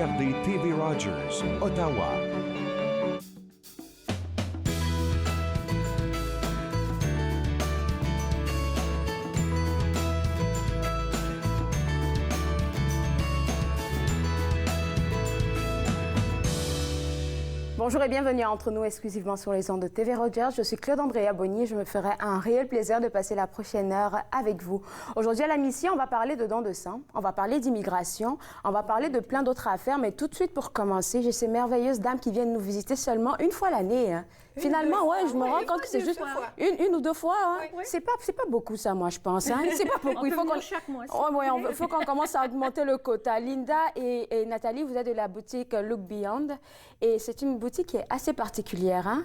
CRD TV Rogers, Ottawa. Bonjour et bienvenue à Entre nous, exclusivement sur les ondes de TV Rogers. Je suis Claude-Andrea Bonnier. Je me ferai un réel plaisir de passer la prochaine heure avec vous. Aujourd'hui à la mission, on va parler de dons de sang, on va parler d'immigration, on va parler de plein d'autres affaires. Mais tout de suite, pour commencer, j'ai ces merveilleuses dames qui viennent nous visiter seulement une fois l'année. Hein. Finalement, ouais, je me rends compte que c'est juste une ou deux fois. Hein. Oui. C'est pas beaucoup ça, moi, je pense. Hein. C'est pas beaucoup. Il faut qu'on chaque mois. Il faut qu'on commence à augmenter le quota. Linda et Nathalie, vous êtes de la boutique Look Beyond. Et c'est une boutique qui est assez particulière, hein?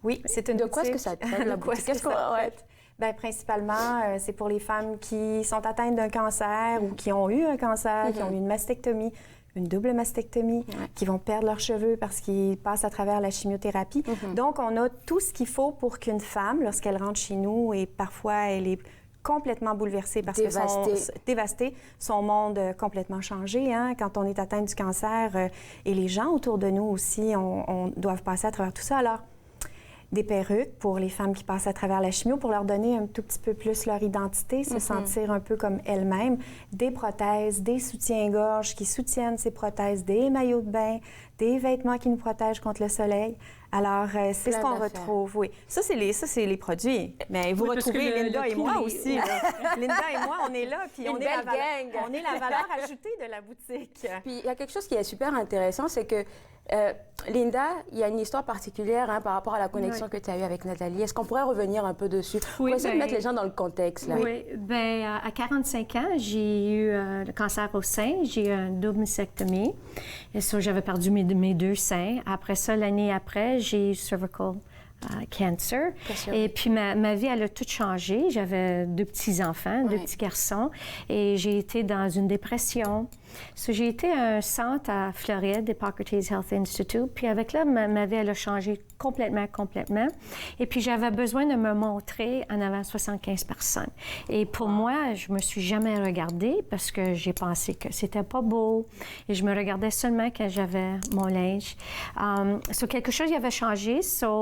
Oui, c'est une de boutique. Quoi est-ce que ça traite, la boutique? Qu'est-ce qu'on traite? Bien, principalement, c'est pour les femmes qui sont atteintes d'un cancer ou qui ont eu un cancer, qui ont eu une mastectomie, une double mastectomie, qui vont perdre leurs cheveux parce qu'ils passent à travers la chimiothérapie. Donc, on a tout ce qu'il faut pour qu'une femme, lorsqu'elle rentre chez nous, et parfois elle est complètement bouleversée parce dévastée, son monde complètement changé. Hein? Quand on est atteint du cancer, et les gens autour de nous aussi, on doit passer à travers tout ça. Alors, des perruques pour les femmes qui passent à travers la chimio pour leur donner un tout petit peu plus leur identité, se sentir un peu comme elles-mêmes. Des prothèses, des soutiens-gorge qui soutiennent ces prothèses, des maillots de bain, des vêtements qui nous protègent contre le soleil. Alors, c'est ce qu'on retrouve, oui. Ça, c'est les produits. Mais vous retrouvez Linda et moi aussi. Linda et moi, on est là, puis on est la valeur ajoutée de la boutique. Puis, il y a quelque chose qui est super intéressant, c'est que Linda, il y a une histoire particulière hein, par rapport à la connexion que tu as eue avec Nathalie. Est-ce qu'on pourrait revenir un peu dessus? Pour essayer de mettre les gens dans le contexte. Là. Oui, bien, à 45 ans, j'ai eu le cancer au sein. J'ai eu une double mastectomie. Et ça, j'avais perdu mes deux seins. Après ça, l'année après, j'ai eu cervical cancer. Et puis, ma vie, elle a tout changé. J'avais deux petits-enfants, deux petits garçons. Et j'ai été dans une dépression. J'ai été à un centre à Floride, Hippocrates Health Institute. Puis avec là, ma vie, elle a changé complètement. Et puis, j'avais besoin de me montrer en avant 75 personnes. Et pour moi, je me suis jamais regardée parce que j'ai pensé que c'était pas beau. Et je me regardais seulement quand j'avais mon linge. Quelque chose y avait changé.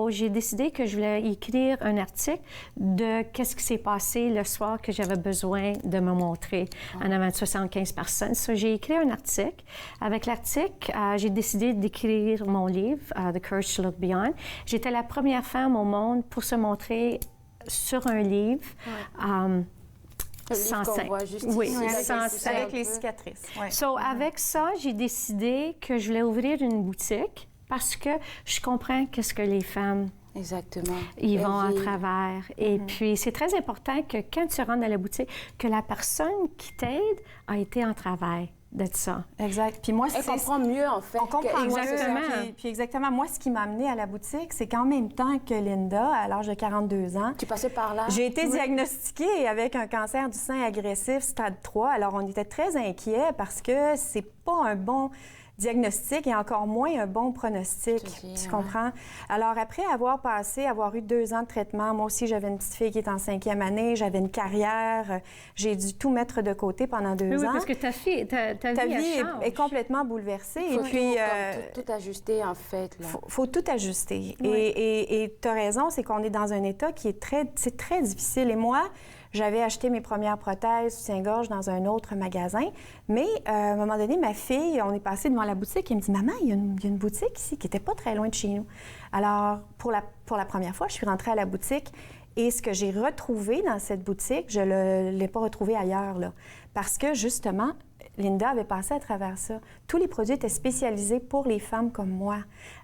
J'ai décidé que je voulais écrire un article de qu'est-ce qui s'est passé le soir que j'avais besoin de me montrer en avant de 75 personnes. J'ai écrit un article. Avec l'article, j'ai décidé d'écrire mon livre, The Courage to Look Beyond. J'étais la première femme au monde pour se montrer sur un livre. Sans sein. Oui, avec les cicatrices. Avec ça, j'ai décidé que je voulais ouvrir une boutique parce que je comprends qu'est-ce que les femmes ils vont à travers. Et puis, c'est très important que quand tu rentres dans la boutique, que la personne qui t'aide a été en travail de ça. Exact. Puis moi, elle comprend mieux, en fait. On comprend exactement. Puis exactement, moi, ce qui m'a amenée à la boutique, c'est qu'en même temps que Linda, à l'âge de 42 ans... Tu passais par là? J'ai été diagnostiquée avec un cancer du sein agressif stade 3. Alors, on était très inquiets parce que c'est pas un bon diagnostic et encore moins un bon pronostic, tu comprends? Alors, après avoir eu 2 ans de traitement, moi aussi, j'avais une petite fille qui est en 5e année, j'avais une carrière, j'ai dû tout mettre de côté pendant 2 ans. Oui, parce que ta vie est complètement bouleversée. Et puis, tout ajuster, en fait. Faut tout ajuster. Et tu as raison, c'est qu'on est dans un état qui est très difficile. Et moi, j'avais acheté mes premières prothèses soutien-gorge dans un autre magasin. Mais à un moment donné, ma fille, on est passé devant la boutique et elle me dit « Maman, il y a une boutique ici qui n'était pas très loin de chez nous. » Alors, pour la première fois, je suis rentrée à la boutique et ce que j'ai retrouvé dans cette boutique, je ne l'ai pas retrouvé ailleurs, là. Parce que, justement, Linda avait passé à travers ça. Tous les produits étaient spécialisés pour les femmes comme moi.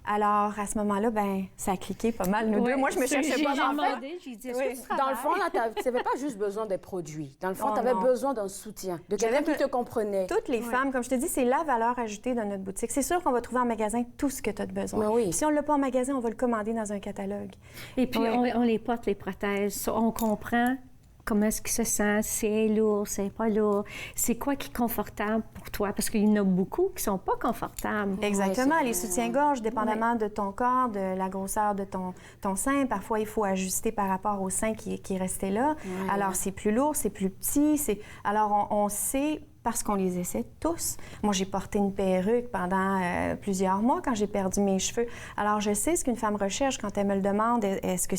Alors, à ce moment-là, ben, ça a cliqué pas mal, nous deux. Moi, je me cherchais pas d'enfant. Dans le fond, là, tu n'avais pas juste besoin des produits. Dans le fond, tu avais besoin d'un soutien, de quelqu'un qui te comprenait. Toutes les femmes, comme je te dis, c'est la valeur ajoutée de notre boutique. C'est sûr qu'on va trouver en magasin tout ce que tu as de besoin. Si on ne l'a pas en magasin, on va le commander dans un catalogue. Et puis, on les porte, les prothèses. On comprend comment est-ce qu'il se sent, c'est lourd, c'est pas lourd, c'est quoi qui est confortable pour toi, parce qu'il y en a beaucoup qui sont pas confortables. Exactement, les soutiens-gorge, dépendamment de ton corps, de la grosseur de ton sein, parfois il faut ajuster par rapport au sein qui est resté là. Alors c'est plus lourd, c'est plus petit, alors on sait parce qu'on les essaie tous. Moi, j'ai porté une perruque pendant plusieurs mois quand j'ai perdu mes cheveux. Alors, je sais ce qu'une femme recherche quand elle me le demande. Est-ce que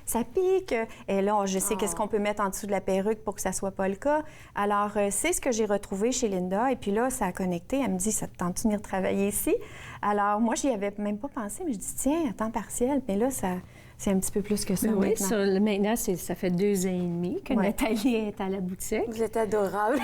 ça pique? Et là, je sais qu'est-ce qu'on peut mettre en dessous de la perruque pour que ça soit pas le cas. Alors, c'est ce que j'ai retrouvé chez Linda. Et puis là, ça a connecté. Elle me dit, ça te tente de venir travailler ici? Alors, moi, j'y avais même pas pensé, mais je dis, tiens, à temps partiel. Mais là, c'est un petit peu plus que ça Oui, maintenant. maintenant, ça fait 2 ans et demi que Nathalie est à la boutique. Vous êtes adorable.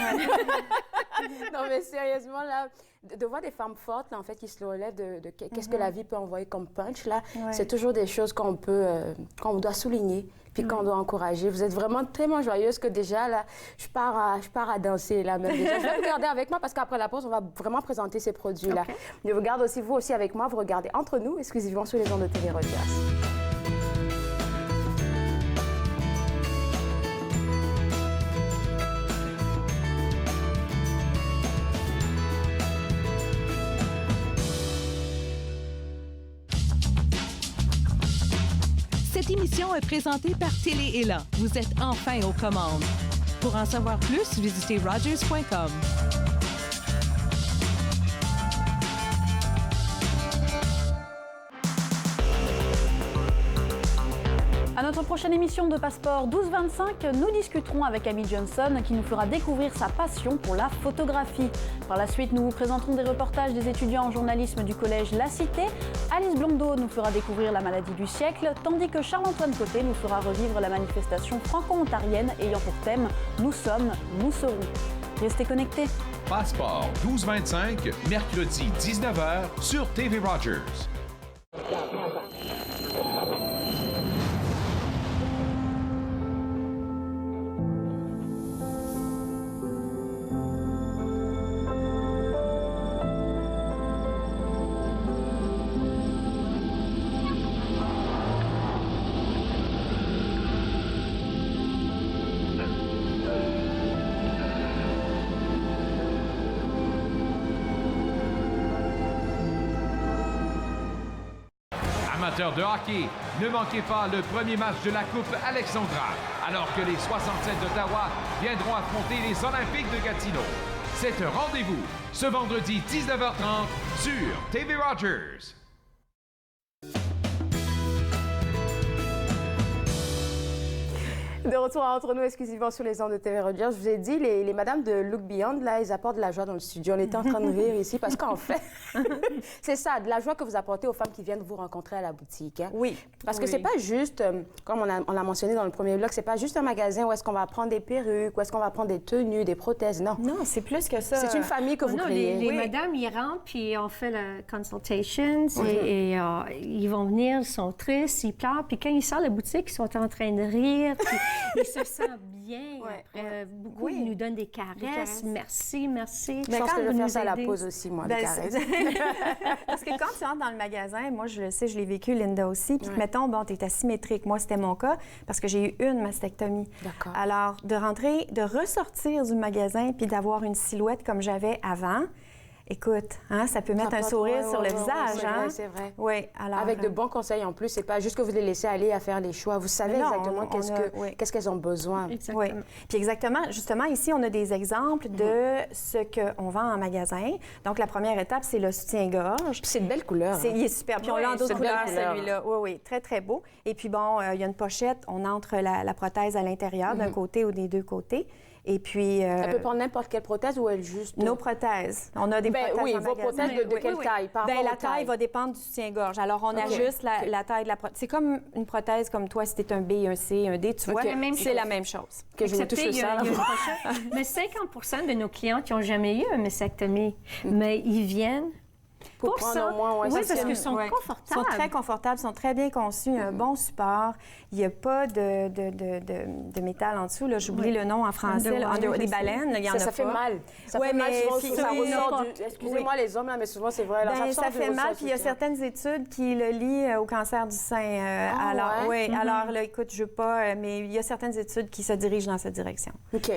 Non, mais sérieusement, là, de voir des femmes fortes, là, en fait, qui se relèvent de qu'est-ce que la vie peut envoyer comme punch, là, c'est toujours des choses qu'on doit souligner, puis qu'on doit encourager. Vous êtes vraiment tellement joyeuse que déjà, là, je pars à danser, là, même déjà. Je vais vous garder avec moi parce qu'après la pause, on va vraiment présenter ces produits-là. Okay. Je vous garde aussi, vous aussi avec moi, vous regardez Entre nous, exclusivement sur les ondes de TV Rogers. Cette émission est présentée par Télé-Élan. Vous êtes enfin aux commandes. Pour en savoir plus, visitez rogers.com. À notre prochaine émission de Passeport 12-25, nous discuterons avec Amy Johnson qui nous fera découvrir sa passion pour la photographie. Par la suite, nous vous présenterons des reportages des étudiants en journalisme du collège La Cité. Alice Blondeau nous fera découvrir la maladie du siècle, tandis que Charles-Antoine Côté nous fera revivre la manifestation franco-ontarienne ayant pour thème « Nous sommes, nous serons ». Restez connectés. Passeport 12-25, mercredi 19h sur TV Rogers. Amateurs de hockey, ne manquez pas le premier match de la Coupe Alexandra, alors que les 67 d'Ottawa viendront affronter les Olympiques de Gatineau. C'est un rendez-vous ce vendredi 19h30 sur TV Rogers. De retour à Entre nous, exclusivement sur les ondes de TV Rogers. Je vous ai dit, les madames de Look Beyond, là, ils apportent de la joie dans le studio. On était en train de rire ici parce qu'en fait, c'est ça, de la joie que vous apportez aux femmes qui viennent vous rencontrer à la boutique. Hein? Oui. Parce que c'est pas juste, comme on l'a mentionné dans le premier bloc, c'est pas juste un magasin où est-ce qu'on va prendre des perruques, où est-ce qu'on va prendre des tenues, des prothèses. Non. Non, c'est plus que ça. C'est une famille que vous créez. Les madames, ils rentrent, puis on fait la consultation, et ils vont venir, ils sont tristes, ils pleurent, puis quand ils sortent de la boutique, ils sont en train de rire, puis ils se sentent bien. Après, beaucoup ils nous donnent des caresses. Merci, merci. Je pense que je vais faire ça à la pause aussi, moi, des caresses. Parce que quand tu entres dans le magasin, moi, je le sais, je l'ai vécu, Linda aussi, puis mettons, bon, tu es asymétrique. Moi, c'était mon cas, parce que j'ai eu une mastectomie. D'accord. Alors, de rentrer, de ressortir du magasin, puis d'avoir une silhouette comme j'avais avant, écoute, hein, ça peut mettre un sourire sur le visage. C'est vrai. Oui, alors... Avec de bons conseils en plus, c'est pas juste que vous les laissez aller à faire les choix. Vous savez exactement qu'est-ce qu'elles ont besoin. Exactement. Oui. Puis exactement, justement, ici, on a des exemples de ce qu'on vend en magasin. Donc, la première étape, c'est le soutien-gorge. C'est une belle couleur. Il est super. Puis on l'a en d'autres couleurs, celui-là. Oui, oui, très, très beau. Et puis bon, il y a une pochette. On entre la prothèse à l'intérieur, d'un côté ou des deux côtés. Et puis... Elle peut prendre n'importe quelle prothèse ou elle juste... Nos prothèses. On a des prothèses oui, en vos magasin. prothèses de quelle taille? Par rapport la aux taille tailles va dépendre du soutien-gorge. Alors, on ajuste la taille de la prothèse. C'est comme une prothèse comme toi, si tu un B, un C, un D, tu vois, c'est la même chose. Que je me touche ça. Mais 50% de nos clients qui n'ont jamais eu une mastectomie, mais ils viennent pour prendre ça. au moins, oui, parce qu'ils sont confortables. Ils sont très confortables, sont très bien conçus, un bon support. Il n'y a pas de métal en dessous. J'oublie le nom en français. Des baleines, il y en a pas. Ça fait mal. Ça fait mal souvent, ça ressort du... Excusez-moi les hommes, là, mais souvent c'est vrai. Là, ça fait mal, puis il y a certaines études qui le lient au cancer du sein. Alors, là, écoute, je ne veux pas, mais il y a certaines études qui se dirigent dans cette direction. OK.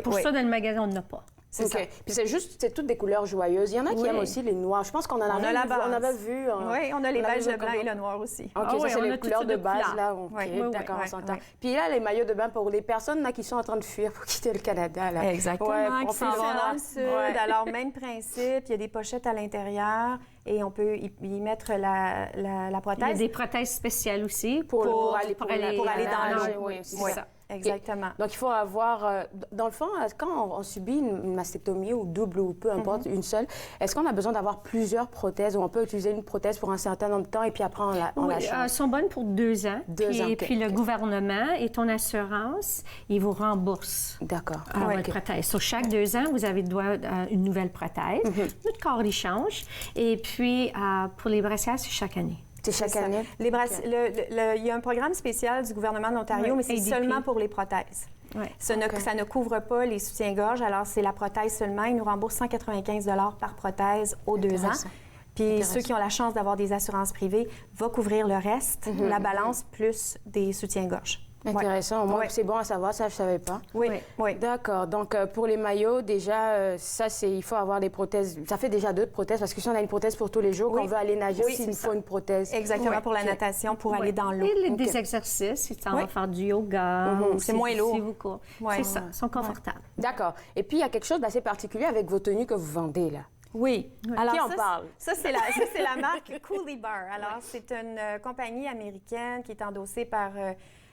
Pour ça, dans le magasin, on n'en a pas. C'est ça. Puis c'est toutes des couleurs joyeuses. Il y en a qui aiment aussi les noirs. Je pense qu'on en On a la base. on avait vu. Oui, on a les beiges, le blanc comment- et le noir aussi. OK, ça, c'est les couleurs de base, là. OK, Oui, oui, d'accord, oui, on s'entend. oui. Puis là, les maillots de bain pour les personnes là, qui sont en train de fuir pour quitter le Canada, là. Exactement, Ouais, qui s'en vont dans le sud. Ouais. Alors, même principe, il y a des pochettes à l'intérieur et on peut y mettre la Il y a prothèse. des prothèses spéciales aussi Pour aller dans nager, l'eau. oui, c'est Oui, ça. exactement. Donc, il faut avoir... dans le fond, quand on subit une mastectomie ou double ou peu importe, une seule, est-ce qu'on a besoin d'avoir plusieurs prothèses ou on peut utiliser une prothèse pour un certain nombre de temps et puis après, on la Oui, change? sont bonnes pour 2 ans. 2 ans, OK. Puis le gouvernement et ton assurance, ils vous remboursent D'accord. votre prothèse. Sur chaque 2 ans, vous avez droit à une nouvelle prothèse. Notre corps, il change. Et puis, pour les brassières, c'est chaque année. C'est chaque année? Il y a un programme spécial du gouvernement de l'Ontario, Oui, mais c'est ADP. seulement pour les prothèses. Ouais. Ça ne couvre pas les soutiens-gorge, alors c'est la prothèse seulement. Ils nous remboursent 195 par prothèse aux 2 ans. Intéressant. Puis ceux qui ont la chance d'avoir des assurances privées vont couvrir le reste, la balance plus des soutiens-gorge. Intéressant. Au moins, Ouais. c'est bon à savoir, ça, je ne savais pas. Oui, Oui. oui. D'accord. Donc, pour les maillots, déjà, il faut avoir des prothèses. Ça fait déjà 2 prothèses, parce que si on a une prothèse pour tous les jours, Oui. qu'on veut aller nager, Oui, aussi, il c'est faut ça. une prothèse. Exactement, Ouais. pour la OK. natation, pour aller dans l'eau. Et des exercices, si tu en vas faire du yoga. ou C'est moins lourd. si vous courez. Ouais. C'est ça, ils sont confortables. D'accord. Et puis, il y a quelque chose d'assez particulier avec vos tenues que vous vendez, là. Oui. Alors, Qui en ça, parle? Ça, c'est la marque Coolie Bar. Alors, c'est une compagnie américaine qui est endossée par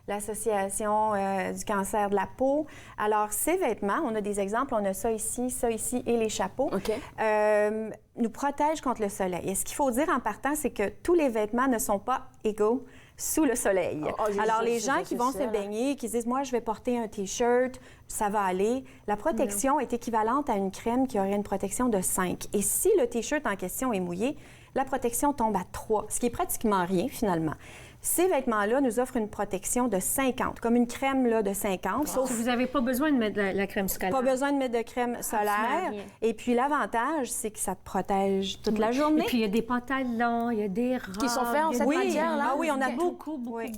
l'Association du cancer de la peau. Alors, ces vêtements, on a des exemples, on a ça ici et les chapeaux, OK. nous protègent contre le soleil. Et ce qu'il faut dire en partant, c'est que tous les vêtements ne sont pas égaux sous le soleil. Alors, les gens qui vont se baigner, qui disent, moi, je vais porter un T-shirt, ça va aller. La protection est équivalente à une crème qui aurait une protection de 5. Et si le T-shirt en question est mouillé, la protection tombe à 3, ce qui est pratiquement rien, finalement. Ces vêtements-là nous offrent une protection de 50, comme une crème là, de 50, sauf Vous n'avez pas besoin de mettre la crème solaire. pas besoin de mettre de crème solaire. rien. Et puis, l'avantage, c'est que ça te protège toute la journée. Et puis, il y a des pantalons, il y a des robes. Qui sont faits en cette matière-là? Ah oui, on a beaucoup Oui.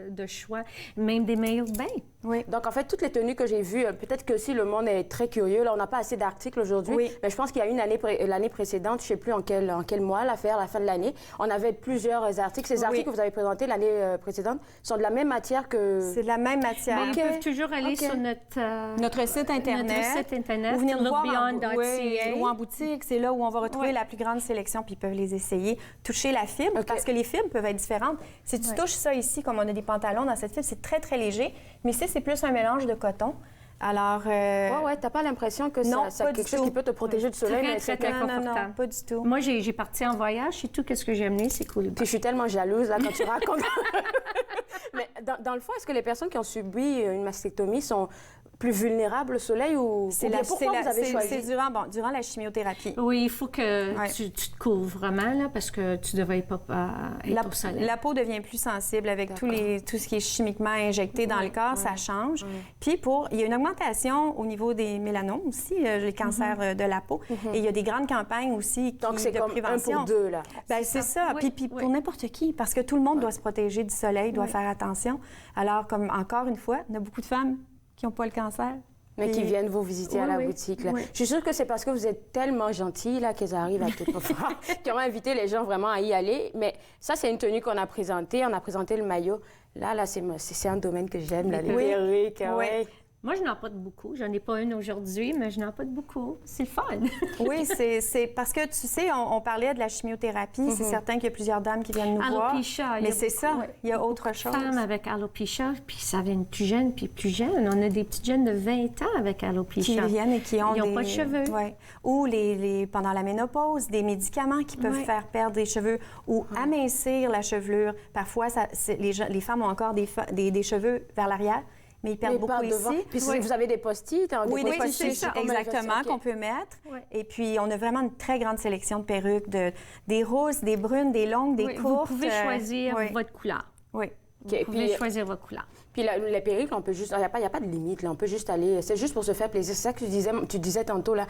de choix. Même des maillots de bain. Oui. Donc, en fait, toutes les tenues que j'ai vues, peut-être que si le monde est très curieux, là, on n'a pas assez d'articles aujourd'hui, Oui. mais je pense qu'il y a une année, l'année précédente, je ne sais plus en quel mois, la fin de l'année, on avait plusieurs articles. Ces articles que vous avez présentés l'année précédente sont de la même matière que... C'est de la même matière. Mais ils peuvent toujours aller sur Notre site Internet. Notre site Internet, Ou venir nous voir lookbeyond.ca. ou en boutique. C'est là où on va retrouver la plus grande sélection, puis ils peuvent les essayer. Toucher la fibre, parce que les fibres peuvent être différentes. Si tu touches ça ici, comme on a des pantalons dans cette fibre, c'est très, très léger. Mais ici, c'est plus un mélange de coton. Alors... Ouais, t'as pas l'impression que Non, c'est pas quelque du chose tout. qui peut te protéger du soleil, mais c'est très non, confortable. pas du tout. Moi, j'ai parti en voyage et tout, qu'est-ce que j'ai amené, c'est cool. Puis je suis tellement jalouse, là, quand tu racontes. Mais dans le fond, est-ce que les personnes qui ont subi une mastectomie sont plus vulnérables au soleil ou pourquoi vous avez choisi? C'est durant la chimiothérapie. Oui, il faut que Ouais. tu te couvres vraiment, là, parce que tu ne devrais pas être au soleil. La peau devient plus sensible avec tout ce qui est chimiquement injecté dans le corps, ça change. Puis il y a une augmentation au niveau des mélanomes aussi, les cancers de la peau. Et il y a des grandes campagnes aussi Donc c'est de comme prévention. 1 pour 2, là. Ben, c'est ça. Oui, Puis oui. pour n'importe qui, parce que tout le monde doit se protéger du soleil, doit faire attention. Alors, comme encore une fois, il y a beaucoup de femmes qui n'ont pas le cancer. Mais qui Puis- viennent vous visiter à la Oui, oui. boutique. Là. Oui. Je suis sûre que c'est parce que vous êtes tellement gentils là, qu'ils arrivent à tout faire, qui ont invité les gens vraiment à y aller. Mais ça, c'est une tenue qu'on a présentée. On a présenté le maillot. Là c'est un domaine que j'aime, là, les Oui. perruques. Oui. Ouais. Moi, je n'en pas de beaucoup. J'en ai pas une aujourd'hui, mais je n'en pas de beaucoup. C'est le fun. Oui, c'est parce que, tu sais, on parlait de la chimiothérapie. C'est certain qu'il y a plusieurs dames qui viennent nous voir. Alopecia, il y Mais a c'est beaucoup, ça, ouais. il y a autre chose. Femmes avec alopecia, puis ça vient plus jeune, puis plus jeune. On a des petites jeunes de 20 ans avec Qui alopecia. viennent et qui ont Ils n'ont pas de cheveux. Ouais. Ou pendant la ménopause, des médicaments qui peuvent Ouais. faire perdre des cheveux ou amincir la chevelure. Parfois, les femmes ont encore des cheveux vers l'arrière, mais ils perdent Mais beaucoup pas ici. devant. Puis vous avez des post-it. Hein, Oui, des post-it, post-it, c'est comme un exactement, OK. qu'on peut mettre. Ouais. Et puis, on a vraiment une très grande sélection de perruques, des rousses, des brunes, des longues, des Oui, courtes. vous pouvez choisir oui. votre couleur. Oui. Vous OK, pouvez puis- choisir votre couleur. Puis les perruques, on peut juste... Il n'y a pas de limite, là. On peut juste aller... C'est juste pour se faire plaisir. C'est ça que tu disais tantôt, là.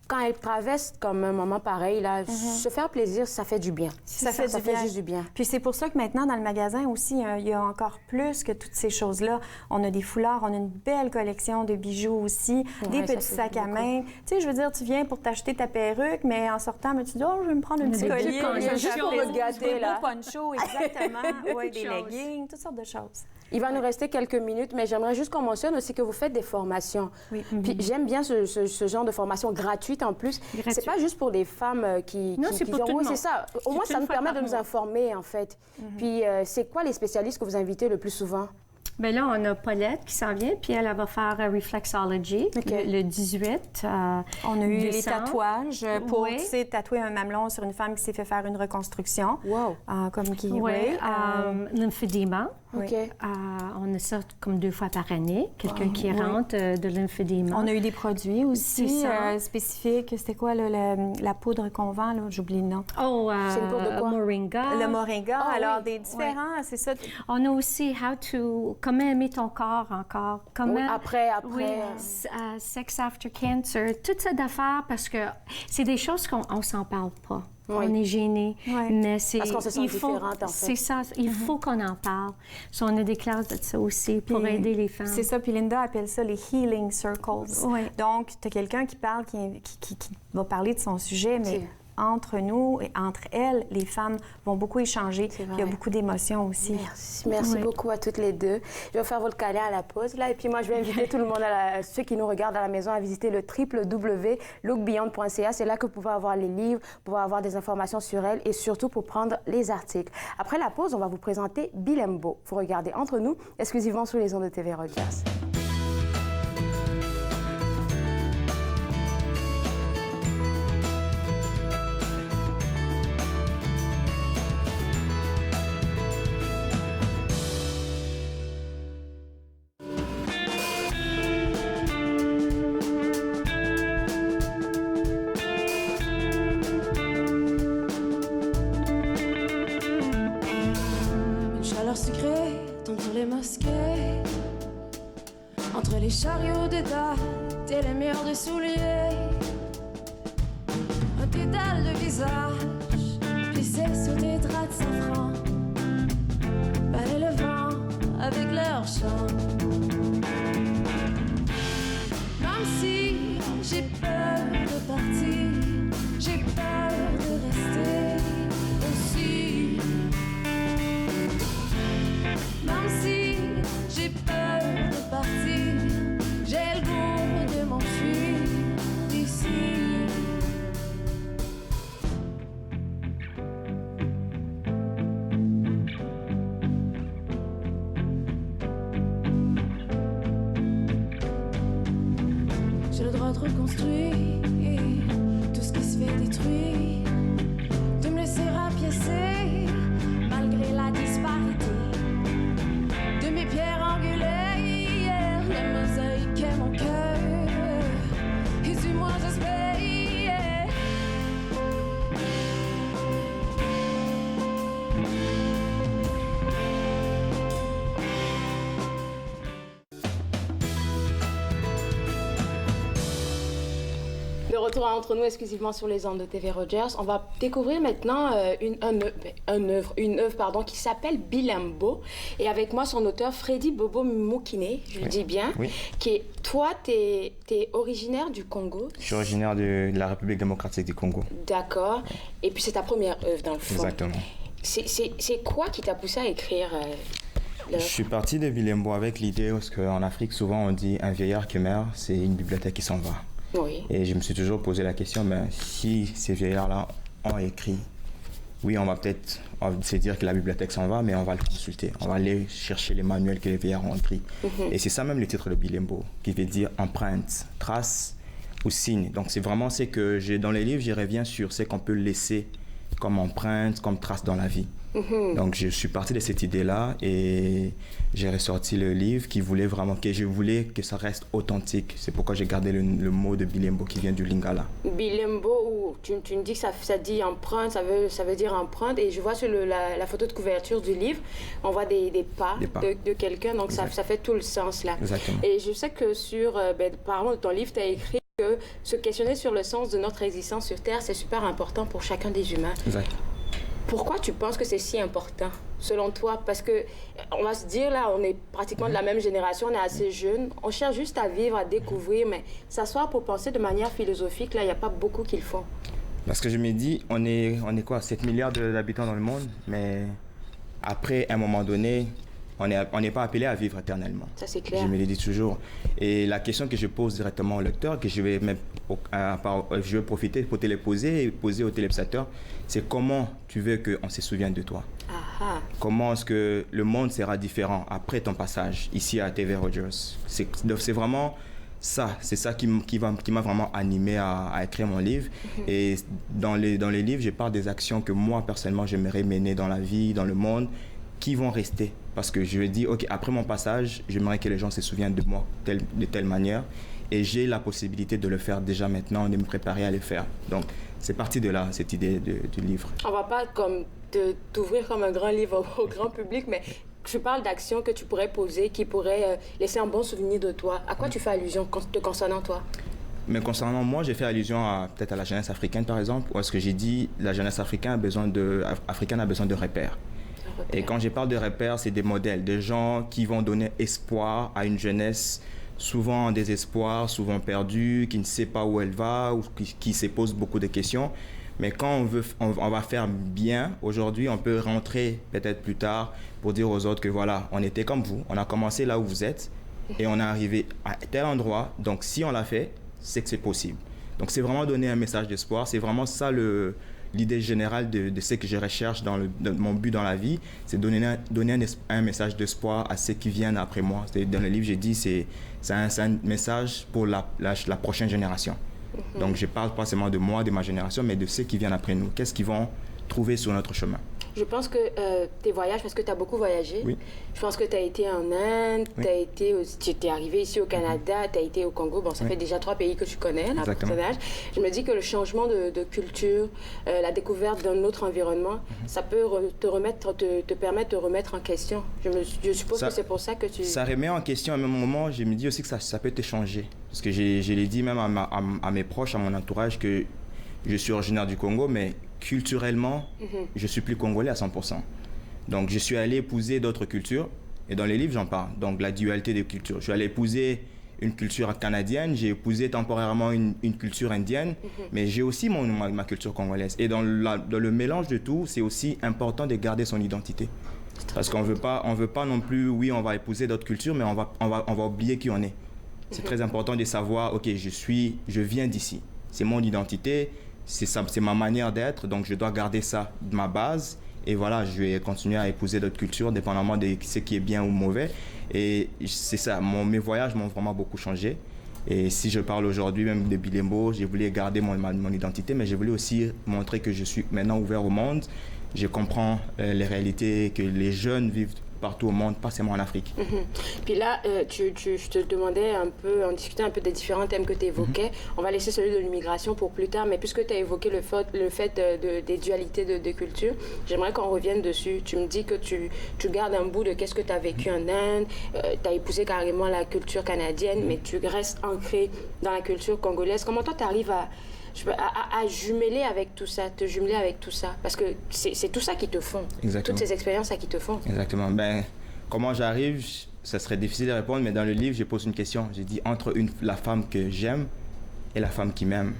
quand elles traversent comme un moment pareil, là, se faire plaisir, ça fait du bien. Ça fait du bien. juste du bien. Puis c'est pour ça que maintenant, dans le magasin aussi, il y a encore plus que toutes ces choses-là. On a des foulards, on a une belle collection de bijoux aussi, des petits sacs à main. Tu sais, je veux dire, tu viens pour t'acheter ta perruque, mais en sortant, tu dis, oh, je vais me prendre un petit collier. Juste pour me gâter, là. Des beaux ponchos, exactement. Oui, des leggings, toutes sortes de choses. Il va nous rester quelques minutes, mais j'aimerais juste qu'on mentionne aussi que vous faites des formations. Oui. Puis j'aime bien ce genre de formation gratuite en plus. C'est pas juste pour des femmes qui... Non, c'est pour tout le monde. C'est ça. Au moins, ça nous permet de nous informer, en fait. Puis c'est quoi les spécialistes que vous invitez le plus souvent? Bien là, on a Paulette qui s'en vient, puis elle va faire Reflexology le 18 On a eu les décembre. tatouages pour, tu sais, tatouer un mamelon sur une femme qui s'est fait faire une reconstruction. Wow. Comme qui... Oui, lymphedema. OK. On a ça comme 2 fois par année, quelqu'un qui rentre de lymphedema. On a eu des produits aussi C'est ça. spécifiques. C'était quoi, là, la poudre qu'on vend? Là? J'oublie le nom. Oh, C'est une poudre de quoi? Moringa. Le moringa. Alors, oui. des différents, c'est ça. On a aussi comment aimer ton corps encore. Comment, Oui, après. Oui, Sex After Cancer, toutes ces affaires, parce que c'est des choses qu'on ne s'en parle pas. Oui. On est gêné, mais c'est... Parce qu'on se sent différente, en fait. C'est ça, il faut qu'on en parle. So, on a des classes de ça aussi pour aider les femmes. C'est ça, puis Linda appelle ça les healing circles. Oui. Donc, tu as quelqu'un qui parle, qui va parler de son sujet, mais entre nous et entre elles, les femmes vont beaucoup échanger. Il y a beaucoup d'émotions aussi. Merci beaucoup à toutes les deux. Je vais faire votre câlin à la pause, là, et puis moi, je vais inviter tout le monde, ceux qui nous regardent à la maison, à visiter le www.lookbeyond.ca. C'est là que vous pouvez avoir les livres, vous pouvez avoir des informations sur elles et surtout pour prendre les articles. Après la pause, on va vous présenter Bilembo. Vous regardez Entre nous, exclusivement sur les ondes de TV Rogers. Sucré dans les mosquées, entre les chariots de date et les murs de souliers, un dédale de visage plissé sous des draps de safran, balaient le vent avec leur chant. Même si j'ai peur de partir, j'ai peur de rester aussi. Même si j'ai peur de partir, j'ai le goût de m'enfuir d'ici. J'ai le droit de reconstruire tout ce qui se fait détruire, de me laisser rapiécer malgré la disparité de mes pierres angulaires, la mosaïque est mon cœur, et du moins j'espère. De retour à Entre nous, exclusivement sur les ondes de TV Rogers. On va découvrir maintenant une œuvre qui s'appelle Bilembo. Et avec moi, son auteur, Freddy Bobo Moukine, je le dis bien. Oui. Toi, t'es originaire du Congo. Je suis originaire de la République démocratique du Congo. D'accord. Et puis c'est ta première œuvre, dans le fond. Exactement. C'est quoi qui t'a poussé à écrire Je suis parti de Bilembo avec l'idée, parce qu'en Afrique, souvent, on dit un vieillard qui meurt, c'est une bibliothèque qui s'en va. Oui. Et je me suis toujours posé la question, si ces vieillards-là ont écrit, oui, on va peut-être se dire que la bibliothèque s'en va, mais on va le consulter. On va aller chercher les manuels que les vieillards ont écrits. Et c'est ça même le titre de Bilembo, qui veut dire empreinte, trace ou signe. Donc c'est vraiment ce que dans les livres, j'y reviens sur ce qu'on peut laisser comme empreinte, comme trace dans la vie. Donc je suis parti de cette idée-là et j'ai ressorti le livre que je voulais que ça reste authentique. C'est pourquoi j'ai gardé le mot de Bilembo qui vient du Lingala. Bilembo, tu me dis que ça dit empreinte, ça veut dire empreinte. Et je vois sur la photo de couverture du livre, on voit des pas. De quelqu'un, donc ça fait tout le sens là. Exactement. Et je sais que apparemment, dans ton livre, tu as écrit que se questionner sur le sens de notre existence sur Terre, c'est super important pour chacun des humains. Exact. Pourquoi tu penses que c'est si important, selon toi? Parce que, on va se dire, là, on est pratiquement de la même génération, on est assez jeunes, on cherche juste à vivre, à découvrir, mais s'asseoir pour penser de manière philosophique, là, il n'y a pas beaucoup qui le font. Parce que je me dis, on est quoi, 7 milliards d'habitants dans le monde, mais après, à un moment donné, on n'est pas appelé à vivre éternellement. Ça, c'est clair. Je me le dis toujours. Et la question que je pose directement au lecteur, que je vais profiter pour te les poser et poser au téléspectateur, c'est comment tu veux qu'on se souvienne de toi. Aha. Comment est-ce que le monde sera différent après ton passage ici à TV Rogers. C'est vraiment ça, c'est ça qui m'a vraiment animé à écrire mon livre. Et dans les livres, je parle des actions que moi, personnellement, j'aimerais mener dans la vie, dans le monde, qui vont rester. Parce que je me dis, OK, après mon passage, j'aimerais que les gens se souviennent de moi de telle manière. Et j'ai la possibilité de le faire déjà maintenant, de me préparer à le faire. Donc, c'est parti de là, cette idée du livre. On va pas comme t'ouvrir comme un grand livre au grand public, mais je parle d'actions que tu pourrais poser, qui pourraient laisser un bon souvenir de toi. À quoi tu fais allusion te concernant toi? Mais concernant moi, j'ai fait allusion peut-être à la jeunesse africaine, par exemple, où est-ce que j'ai dit la jeunesse africaine a besoin de repères. Et quand je parle de repères, c'est des modèles, des gens qui vont donner espoir à une jeunesse souvent en désespoir, souvent perdue, qui ne sait pas où elle va, ou qui se pose beaucoup de questions. Mais quand on va faire bien aujourd'hui, on peut rentrer peut-être plus tard pour dire aux autres que voilà, on était comme vous, on a commencé là où vous êtes et on est arrivé à tel endroit. Donc si on l'a fait, c'est que c'est possible. Donc c'est vraiment donner un message d'espoir, c'est vraiment ça l'idée générale de ce que je recherche dans mon but dans la vie, c'est donner un message d'espoir à ceux qui viennent après moi. Dans le livre, j'ai dit c'est un message pour la prochaine génération. Donc je parle pas seulement de moi, de ma génération, mais de ceux qui viennent après nous. Qu'est-ce qu'ils vont trouver sur notre chemin? Je pense que tes voyages, parce que tu as beaucoup voyagé, oui. Je pense que tu as été en Inde, oui. Tu es arrivé ici au Canada, tu as été au Congo. Bon, ça fait déjà 3 pays que tu connais, là, pour ton âge. Je me dis que le changement de culture, la découverte d'un autre environnement, ça peut te permettre de remettre en question. Je suppose que c'est pour ça que tu... Ça remet en question à un même moment. Je me dis aussi que ça peut te changer. Parce que je l'ai dit même à mes proches, à mon entourage, que je suis originaire du Congo, mais culturellement, je suis plus congolais à 100%. Donc, je suis allé épouser d'autres cultures, et dans les livres, j'en parle. Donc, la dualité des cultures. Je suis allé épouser une culture canadienne, j'ai épousé temporairement une culture indienne, mais j'ai aussi ma culture congolaise. Et dans le mélange de tout, c'est aussi important de garder son identité. Parce qu'on veut pas non plus, oui, on va épouser d'autres cultures, mais on va oublier qui on est. C'est très important de savoir, OK, je viens d'ici. C'est mon identité. C'est ma manière d'être, donc je dois garder ça de ma base. Et voilà, je vais continuer à épouser d'autres cultures, dépendamment de ce qui est bien ou mauvais. Et c'est ça, mes voyages m'ont vraiment beaucoup changé. Et si je parle aujourd'hui même de Bilembo, j'ai voulu garder mon identité, mais j'ai voulu aussi montrer que je suis maintenant ouvert au monde. Je comprends les réalités que les jeunes vivent partout au monde, pas seulement en Afrique. Puis là, je te demandais un peu, on discutait un peu des différents thèmes que tu évoquais. On va laisser celui de l'immigration pour plus tard, mais puisque tu as évoqué le fait des dualités de culture, j'aimerais qu'on revienne dessus. Tu me dis que tu gardes un bout de qu'est-ce que tu as vécu en Inde, tu as épousé carrément la culture canadienne, mais tu restes ancré dans la culture congolaise. Comment toi, tu arrives à jumeler avec tout ça, te jumeler avec tout ça? Parce que c'est tout ça qui te font. Exactement. Toutes ces expériences-là qui te font. Exactement. Comment j'arrive, ça serait difficile de répondre, mais dans le livre, je pose une question. J'ai dit entre la femme que j'aime et la femme qui m'aime.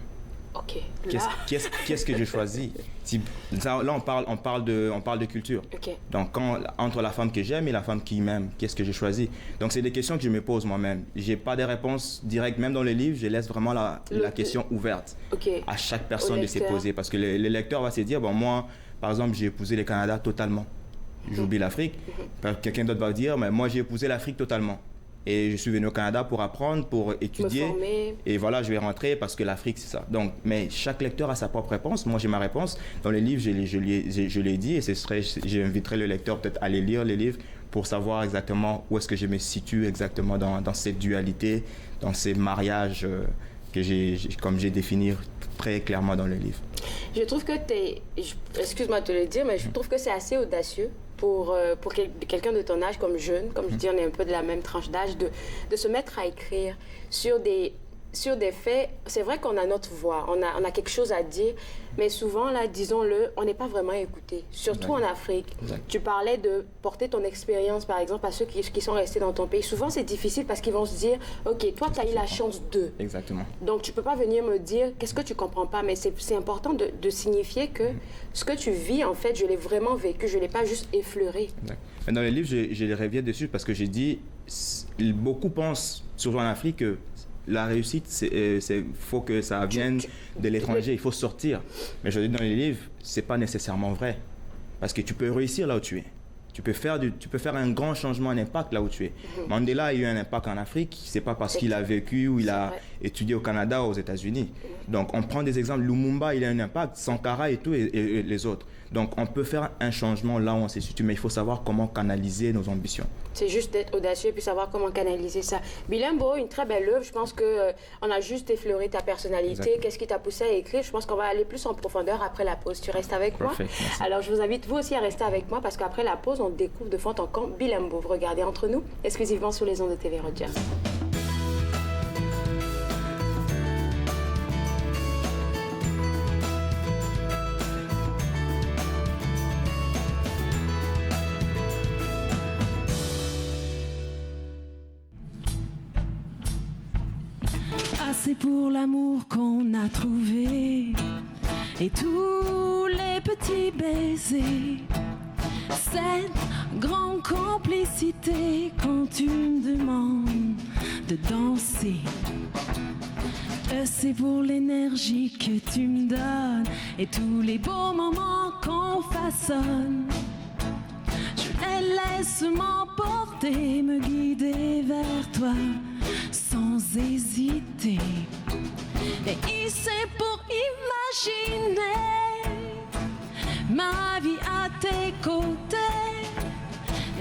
OK. Qu'est-ce que je choisis? Là, on parle de culture. OK. Donc, entre la femme que j'aime et la femme qui m'aime, qu'est-ce que je choisis? Donc, c'est des questions que je me pose moi-même. Je n'ai pas de réponse directe. Même dans le livre, je laisse vraiment la question ouverte à chaque personne de se poser. Parce que le lecteur va se dire, bon, moi, par exemple, j'ai épousé le Canada totalement. J'oublie l'Afrique. Quelqu'un d'autre va dire, mais moi, j'ai épousé l'Afrique totalement. Et je suis venu au Canada pour apprendre, pour étudier. Me former. Et voilà, je vais rentrer parce que l'Afrique, c'est ça. Donc, mais chaque lecteur a sa propre réponse. Moi, j'ai ma réponse. Dans les livres, je l'ai dit et j'inviterai le lecteur peut-être à aller lire les livres pour savoir exactement où est-ce que je me situe exactement dans cette dualité, dans ces mariages comme j'ai défini très clairement dans le livre. Je trouve que excuse-moi de te le dire, mais je trouve que c'est assez audacieux pour quelqu'un de ton âge, comme jeune, comme je dis, on est un peu de la même tranche d'âge, de se mettre à écrire sur des sur des faits, c'est vrai qu'on a notre voix, on a quelque chose à dire, mais souvent, là, disons-le, on n'est pas vraiment écouté, surtout en Afrique. Tu parlais de porter ton expérience, par exemple, à ceux qui sont restés dans ton pays. Souvent, c'est difficile parce qu'ils vont se dire, OK, toi, tu as eu la chance de. Exactement. Donc, tu ne peux pas venir me dire, qu'est-ce que tu ne comprends pas, mais c'est important de signifier que ce que tu vis, en fait, je l'ai vraiment vécu, je ne l'ai pas juste effleuré. Mais dans le livre, je reviens dessus parce que j'ai dit, beaucoup pensent, surtout en Afrique, que la réussite, il faut que ça vienne de l'étranger, il faut sortir. Mais je dis dans les livres, ce n'est pas nécessairement vrai. Parce que tu peux réussir là où tu es. Tu peux faire un grand changement, un impact là où tu es. Mandela a eu un impact en Afrique, ce n'est pas parce qu'il a vécu ou il a étudié au Canada ou aux États-Unis. Donc on prend des exemples, Lumumba, il a un impact, Sankara et tout, et les autres. Donc on peut faire un changement là où on se situe, mais il faut savoir comment canaliser nos ambitions. C'est juste d'être audacieux et puis savoir comment canaliser ça. Bilembo, une très belle œuvre. Je pense qu'on a juste effleuré ta personnalité. Qu'est-ce qui t'a poussé à écrire? Je pense qu'on va aller plus en profondeur après la pause. Tu restes avec moi? Alors, je vous invite vous aussi à rester avec moi parce qu'après la pause, on découvre de fond en comble Bilembo. Vous regardez Entre nous, exclusivement sur les ondes de TV Rogers. C'est pour l'amour qu'on a trouvé et tous les petits baisers, cette grande complicité quand tu me demandes de danser. C'est pour l'énergie que tu me donnes et tous les beaux moments qu'on façonne. Je les laisse m'emporter, me guider vers toi sans hésiter. Et c'est pour imaginer ma vie à tes côtés,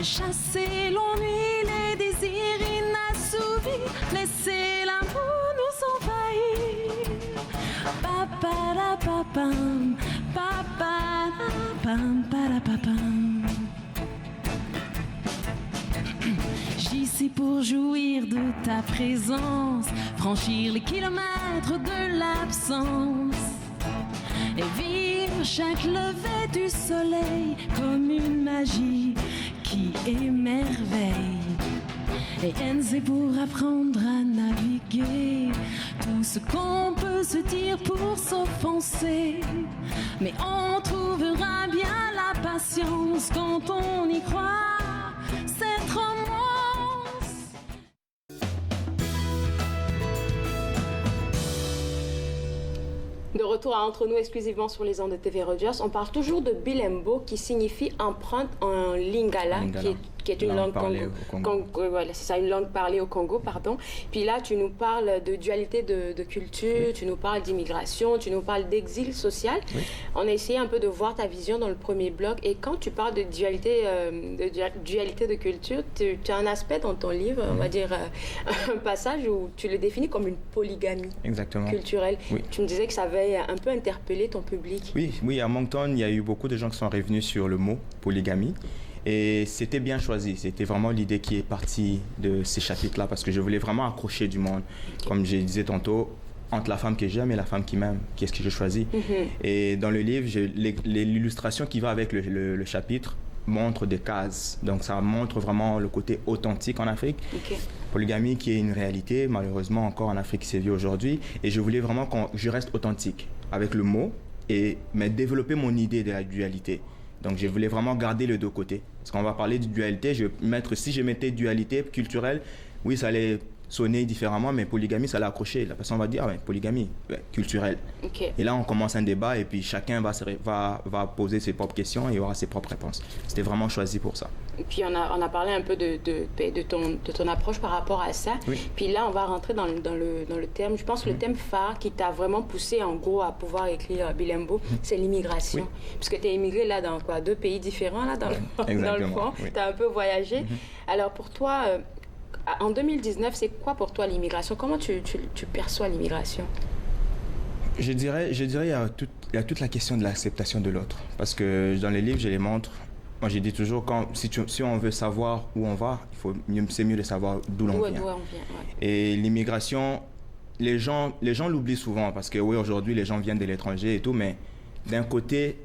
chasser l'ennui, les désirs inassouvis, laisser l'amour nous envahir. Paparapapam, paparapam, parapapam. J'y pour jouir de ta présence, franchir les kilomètres de l'absence et vivre chaque lever du soleil comme une magie qui émerveille. Et c'est pour apprendre à naviguer tout ce qu'on peut se dire pour s'offenser, mais on trouvera bien la patience quand on y croit. Cette romance. De retour à Entre nous, exclusivement sur les ondes de TV Rogers, on parle toujours de Bilembo qui signifie empreinte en lingala, qui est une langue voilà, c'est ça, une langue parlée au Congo, pardon. Puis là, tu nous parles de dualité de culture, tu nous parles d'immigration, tu nous parles d'exil social. On a essayé un peu de voir ta vision dans le premier bloc. Et quand tu parles de dualité de culture, tu as un aspect dans ton livre, on va dire un passage où tu le définis comme une polygamie culturelle. Tu me disais que ça avait un peu interpellé ton public. Oui, à Moncton, il y a eu beaucoup de gens qui sont revenus sur le mot polygamie. Et c'était bien choisi. C'était vraiment l'idée qui est partie de ces chapitres-là parce que je voulais vraiment accrocher du monde. Comme je disais tantôt, entre la femme que j'aime et la femme qui m'aime, qu'est-ce que je choisis? Et dans le livre, l'illustration qui va avec le chapitre montre des cases. Donc ça montre vraiment le côté authentique en Afrique. Polygamie qui est une réalité, malheureusement encore en Afrique, c'est vu aujourd'hui. Et je voulais vraiment que je reste authentique avec le mot, mais développer mon idée de la dualité. Donc, je voulais vraiment garder les deux côtés. Parce qu'on va parler de dualité, si je mettais dualité culturelle, oui, ça allait sonner différemment, mais polygamie, ça l'a accroché. La personne va dire, polygamie, culturelle. Et là, on commence un débat et puis chacun va poser ses propres questions et aura ses propres réponses. C'était vraiment choisi pour ça. Et puis, on a parlé un peu de ton approche par rapport à ça. Puis là, on va rentrer dans le thème. Je pense que le thème phare qui t'a vraiment poussé, en gros, à pouvoir écrire Bilembo, c'est l'immigration. Puisque tu es immigré là dans quoi? 2 pays différents, là, dans le fond. Tu as un peu voyagé. Alors, pour toi, en 2019, c'est quoi pour toi l'immigration? Comment tu perçois l'immigration? Je dirais il y a toute la question de l'acceptation de l'autre. Parce que dans les livres, je les montre. Moi, j'ai dit toujours, si on veut savoir où on va, c'est mieux de savoir d'où l'on vient. Et l'immigration, les gens l'oublient souvent parce que oui, aujourd'hui, les gens viennent de l'étranger et tout, mais d'un côté,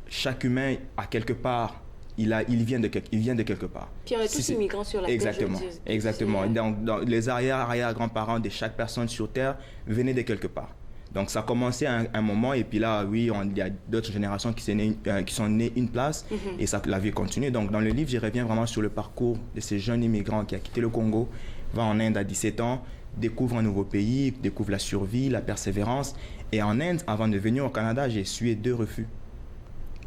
chaque humain, à quelque part, il vient de quelque part. Puis on est tous immigrants sur la terre. Exactement, exactement. Donc, les arrière-grands-parents de chaque personne sur Terre venaient de quelque part. Donc, ça a commencé à un moment, et puis là, oui, il y a d'autres générations qui sont nées une place, et la vie continue. Donc, dans le livre, je reviens vraiment sur le parcours de ces jeunes immigrants qui a quitté le Congo, va en Inde à 17 ans, découvre un nouveau pays, découvre la survie, la persévérance. Et en Inde, avant de venir au Canada, j'ai essuyé 2 refus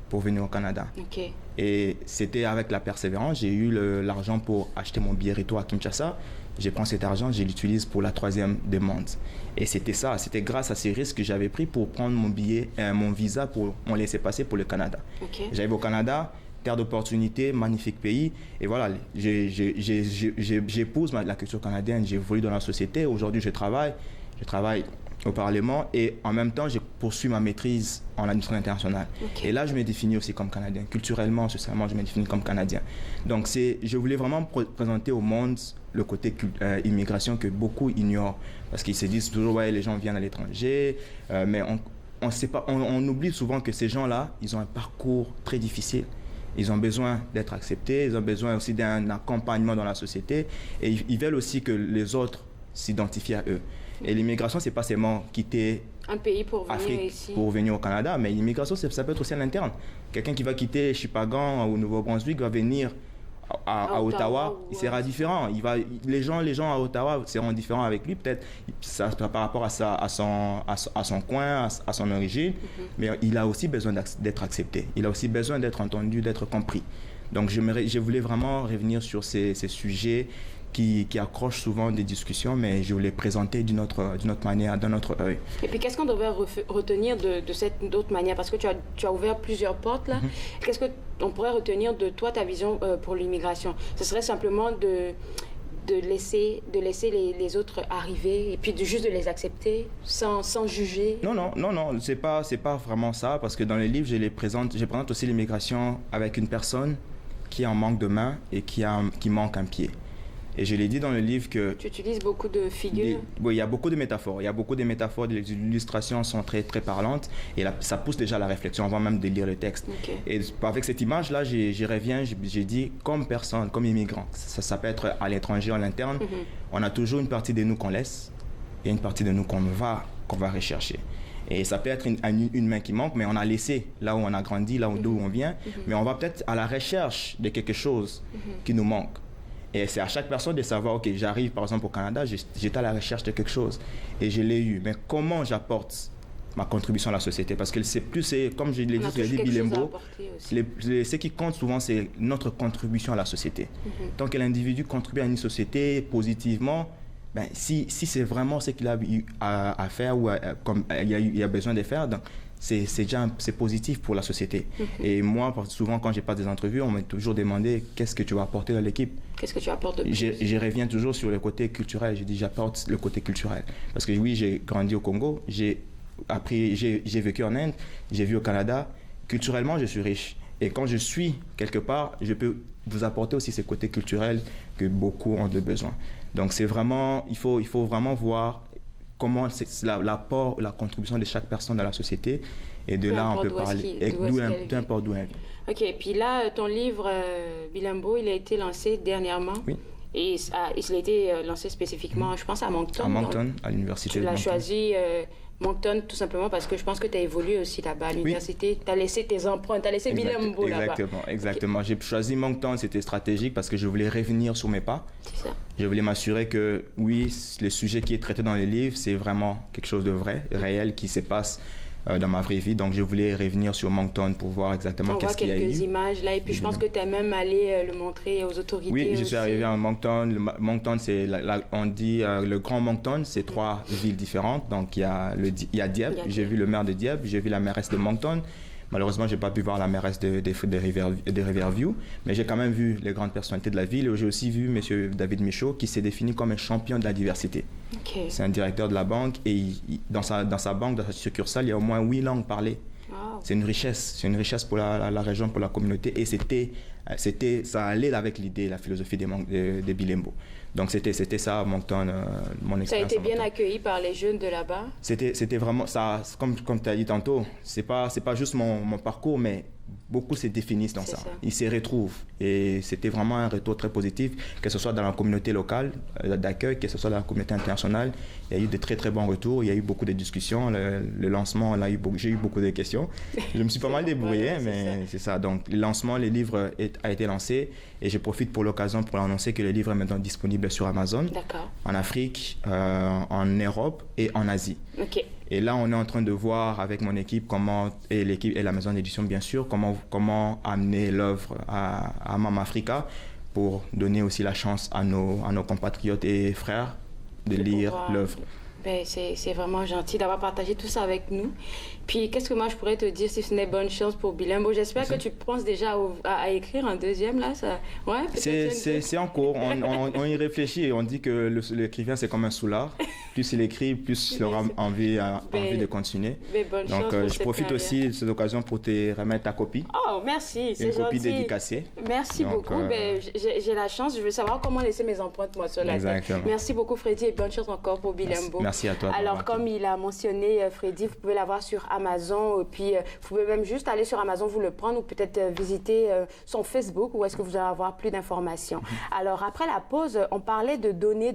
pour venir au Canada. Okay. Et c'était avec la persévérance, j'ai eu l'argent pour acheter mon billet retour à Kinshasa. Je prends cet argent, je l'utilise pour la 3e demande. Et c'était ça, c'était grâce à ces risques que j'avais pris pour prendre mon visa pour mon laisser-passer pour le Canada. Okay. J'arrive au Canada, terre d'opportunités, magnifique pays. Et voilà, j'épouse la culture canadienne, j'évolue dans la société. Aujourd'hui, je travaille au Parlement et en même temps, je poursuis ma maîtrise en administration internationale. Okay. Et là, je me définis aussi comme Canadien. Culturellement, socialement, je me définis comme Canadien. Donc, je voulais vraiment présenter au monde le côté immigration que beaucoup ignorent. Parce qu'ils se disent toujours, ouais, les gens viennent à l'étranger, mais on oublie souvent que ces gens-là, ils ont un parcours très difficile. Ils ont besoin d'être acceptés, ils ont besoin aussi d'un accompagnement dans la société et ils veulent aussi que les autres s'identifient à eux. Et l'immigration, c'est pas seulement quitter un pays pour venir Afrique ici. Pour venir au Canada, mais l'immigration, ça peut être aussi à l'interne. Quelqu'un qui va quitter Shippagan au Nouveau-Brunswick va venir à Ottawa, il sera différent. Les gens à Ottawa seront différents avec lui, peut-être par rapport à son coin, à son origine, mais il a aussi besoin d'être accepté. Il a aussi besoin d'être entendu, d'être compris. Donc je voulais vraiment revenir sur ces sujets qui accrochent souvent des discussions, mais je voulais présenter d'une autre manière, d'un autre œil. Et puis, qu'est-ce qu'on devrait retenir de cette autre manière? Parce que tu as ouvert plusieurs portes, là. Qu'est-ce qu'on pourrait retenir de toi, ta vision pour l'immigration? Ce serait simplement de laisser les autres arriver et puis juste de les accepter sans juger? Non, c'est pas vraiment ça, parce que dans les livres, je présente aussi l'immigration avec une personne qui est en manque de main et qui manque un pied. Et je l'ai dit dans le livre que... Tu utilises beaucoup de figures? Oui, il y a beaucoup de métaphores. Il y a beaucoup de métaphores, les illustrations sont très, très parlantes. Et là, ça pousse déjà à la réflexion avant même de lire le texte. Okay. Et avec cette image-là, j'y reviens, j'ai dit, comme personne, comme immigrant, ça peut être à l'étranger, à l'interne, on a toujours une partie de nous qu'on laisse et une partie de nous qu'on va rechercher. Et ça peut être une main qui manque, mais on a laissé là où on a grandi, là d'où on vient. Mais on va peut-être à la recherche de quelque chose qui nous manque. Et c'est à chaque personne de savoir, OK, j'arrive par exemple au Canada, j'étais à la recherche de quelque chose et je l'ai eu. Mais comment j'apporte ma contribution à la société? Parce que comme je l'ai dit, Bilembo, ce qui compte souvent, c'est notre contribution à la société. Tant que l'individu contribue à une société positivement, si c'est vraiment ce qu'il a eu à faire ou il a besoin de faire, donc c'est positif pour la société. Et moi, souvent, quand je passe des entrevues, on m'a toujours demandé qu'est-ce que tu vas apporter dans l'équipe. Qu'est-ce que tu apportes de plus? Je reviens toujours sur le côté culturel. Je dis j'apporte le côté culturel. Parce que oui, j'ai grandi au Congo, j'ai vécu en Inde, j'ai vu au Canada. Culturellement, je suis riche. Et quand je suis quelque part, je peux vous apporter aussi ce côté culturel que beaucoup ont de besoin. Donc c'est vraiment, il faut vraiment voir comment c'est l'apport, la contribution de chaque personne dans la société. Et de là, on peut parler. Peu importe d'où elle vient. OK. Puis là, ton livre, Bilembo, il a été lancé dernièrement. Oui. Et il a été lancé spécifiquement, je pense, à Moncton. À Moncton, à l'université de Moncton. Tu l'as choisi Moncton tout simplement parce que je pense que tu as évolué aussi là-bas à l'université. Tu as laissé tes empreintes, tu as laissé Bilembo là-bas. Exactement. Okay. J'ai choisi Moncton, c'était stratégique parce que je voulais revenir sur mes pas. C'est ça. Je voulais m'assurer que, oui, le sujet qui est traité dans les livres, c'est vraiment quelque chose de vrai, réel, qui se passe dans ma vraie vie. Donc, je voulais revenir sur Moncton pour voir exactement qu'est-ce qu'il y a eu. On voit quelques images là, et puis je pense que tu es même allé le montrer aux autorités. Oui, aussi. Je suis arrivé à Moncton. Moncton, on dit le Grand Moncton, c'est 3 villes différentes. Donc, il y a Dieppe, j'ai vu le maire de Dieppe, j'ai vu la mairesse de Moncton. Malheureusement, je n'ai pas pu voir la mairesse de Riverview, mais j'ai quand même vu les grandes personnalités de la ville. J'ai aussi vu M. David Michaud, qui s'est défini comme un champion de la diversité. Okay. C'est un directeur de la banque et dans sa banque, dans sa succursale, il y a au moins 8 langues parlées. Wow. C'est une richesse pour la région, pour la communauté. Et c'était ça allait avec l'idée, la philosophie de Bilembo. Donc c'était ça Moncton, mon expérience. Ça a été bien Moncton. accueilli par les jeunes de là-bas? C'était vraiment ça, comme tu as dit tantôt, c'est pas juste mon parcours, mais beaucoup se définissent dans ça. Ils se retrouvent. Et c'était vraiment un retour très positif, que ce soit dans la communauté locale d'accueil, que ce soit dans la communauté internationale. Il y a eu de très, très bons retours. Il y a eu beaucoup de discussions. Le lancement, j'ai eu beaucoup de questions. Je me suis pas mal débrouillé, mais c'est ça. Donc, le lancement, le livre a été lancé. Et je profite pour l'occasion pour annoncer que le livre est maintenant disponible sur Amazon, en Afrique, en Europe et en Asie. OK. Et là, on est en train de voir avec mon équipe et l'équipe et la maison d'édition, bien sûr, comment amener l'œuvre à Mama Africa pour donner aussi la chance à nos compatriotes et frères de lire l'œuvre. Ben, c'est vraiment gentil d'avoir partagé tout ça avec nous. Puis, qu'est-ce que moi, je pourrais te dire si ce n'est bonne chance pour Bilembo? J'espère que tu penses déjà à écrire un deuxième, là. Ça... Ouais, c'est en cours. On y réfléchit et on dit que l'écrivain, c'est comme un soulard. Plus il écrit, plus il aura envie de continuer. Donc, je profite aussi de cette occasion pour te remettre ta copie. Oh, merci, c'est gentil. Une copie dédicacée. Merci beaucoup. Ben, j'ai la chance. Je veux savoir comment laisser mes empreintes, moi, sur la tête. Merci beaucoup, Freddy, et bonne chance encore pour Bilembo. Merci à toi. Alors, comme il a mentionné, Freddy, vous pouvez l'avoir sur Amazon. Puis, vous pouvez même juste aller sur Amazon, vous le prendre ou peut-être visiter son Facebook où est-ce que vous allez avoir plus d'informations. Alors, après la pause, on parlait de donner.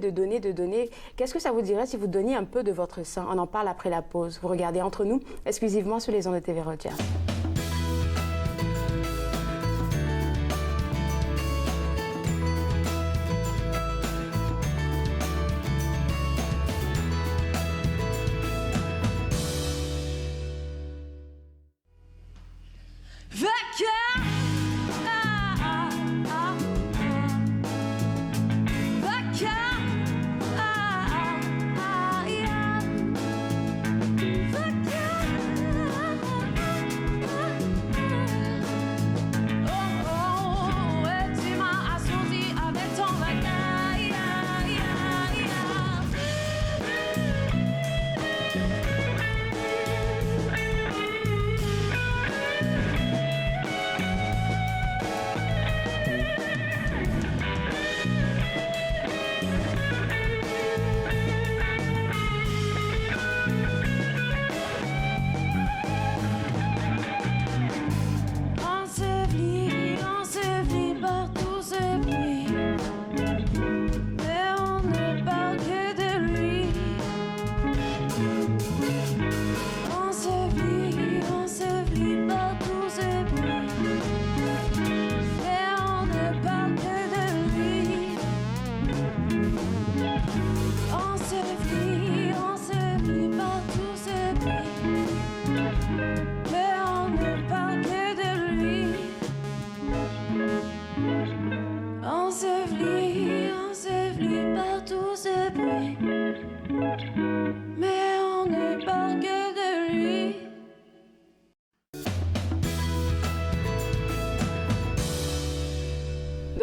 Qu'est-ce que ça vous dirait si vous donniez un peu de votre sang? On en parle après la pause. Vous regardez Entre nous, exclusivement sur les ondes de TV Rogers.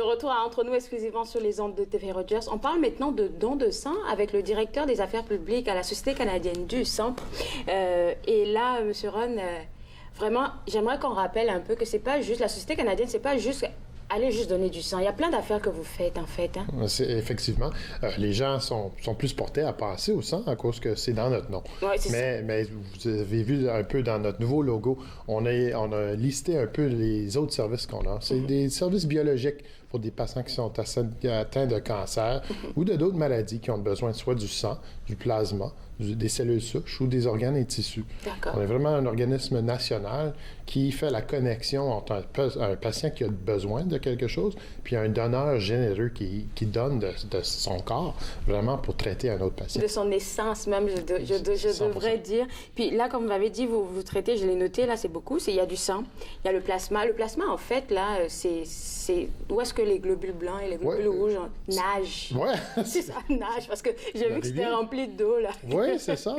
Retour à Entre nous, exclusivement sur les ondes de TV Rogers. On parle maintenant de don de sang avec le directeur des affaires publiques à la Société canadienne du sang. Et là, M. Ron, vraiment, j'aimerais qu'on rappelle un peu que c'est pas juste, la Société canadienne, c'est pas juste aller juste donner du sang. Il y a plein d'affaires que vous faites, en fait. Hein? Effectivement. Les gens sont plus portés à penser au sang à cause que c'est dans notre nom. Ouais, mais vous avez vu un peu dans notre nouveau logo, on a listé un peu les autres services qu'on a. C'est des services biologiques pour des patients qui sont atteints de cancer ou de d'autres maladies qui ont besoin soit du sang, du plasma, des cellules souches ou des organes et tissus. On est vraiment un organisme national qui fait la connexion entre un patient qui a besoin de quelque chose puis un donneur généreux qui donne de son corps vraiment pour traiter un autre patient. De son essence même, je devrais dire. Puis là, comme vous m'avez dit, vous traitez, je l'ai noté, là, c'est beaucoup. Il y a du sang, il y a le plasma. Le plasma, en fait, là, c'est où est-ce que les globules blancs et les globules rouges nagent. Oui. C'est ça, nagent, parce que j'ai vu que c'était rempli d'eau, là. Oui, c'est ça.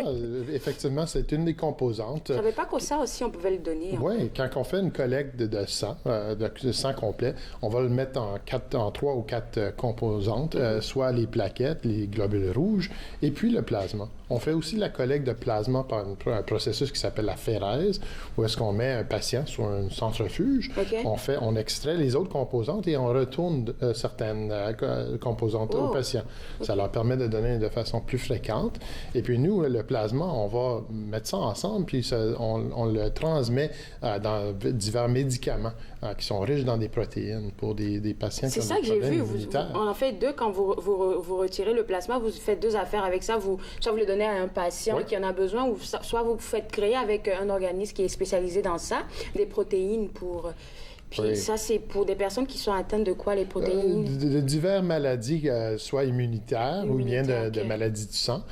Effectivement, c'est une des composantes. Je ne savais pas qu'au ça aussi, on pouvait le donner. Oui, quand on fait une collecte de sang, de sang complet, on va le mettre en 3 ou 4 composantes, soit les plaquettes, les globules rouges, et puis le plasma. On fait aussi la collecte de plasma par un processus qui s'appelle la phérèse, où est-ce qu'on met un patient sur un centrifuge, on extrait les autres composantes et on retourne certaines composantes aux patients. Ça leur permet de donner de façon plus fréquente. Et puis nous, le plasma, on va mettre ça ensemble, puis on le transmet dans divers médicaments qui sont riches dans des protéines pour des patients qui ont des problèmes immunitaires. On en fait 2 quand vous retirez le plasma, vous faites 2 affaires avec ça. Soit vous le donnez à un patient qui en a besoin, ou soit vous faites créer avec un organisme qui est spécialisé dans ça, des protéines pour... Puis ça, c'est pour des personnes qui sont atteintes de quoi, les protéines? De diverses maladies, soit immunitaires ou bien de maladies du sang,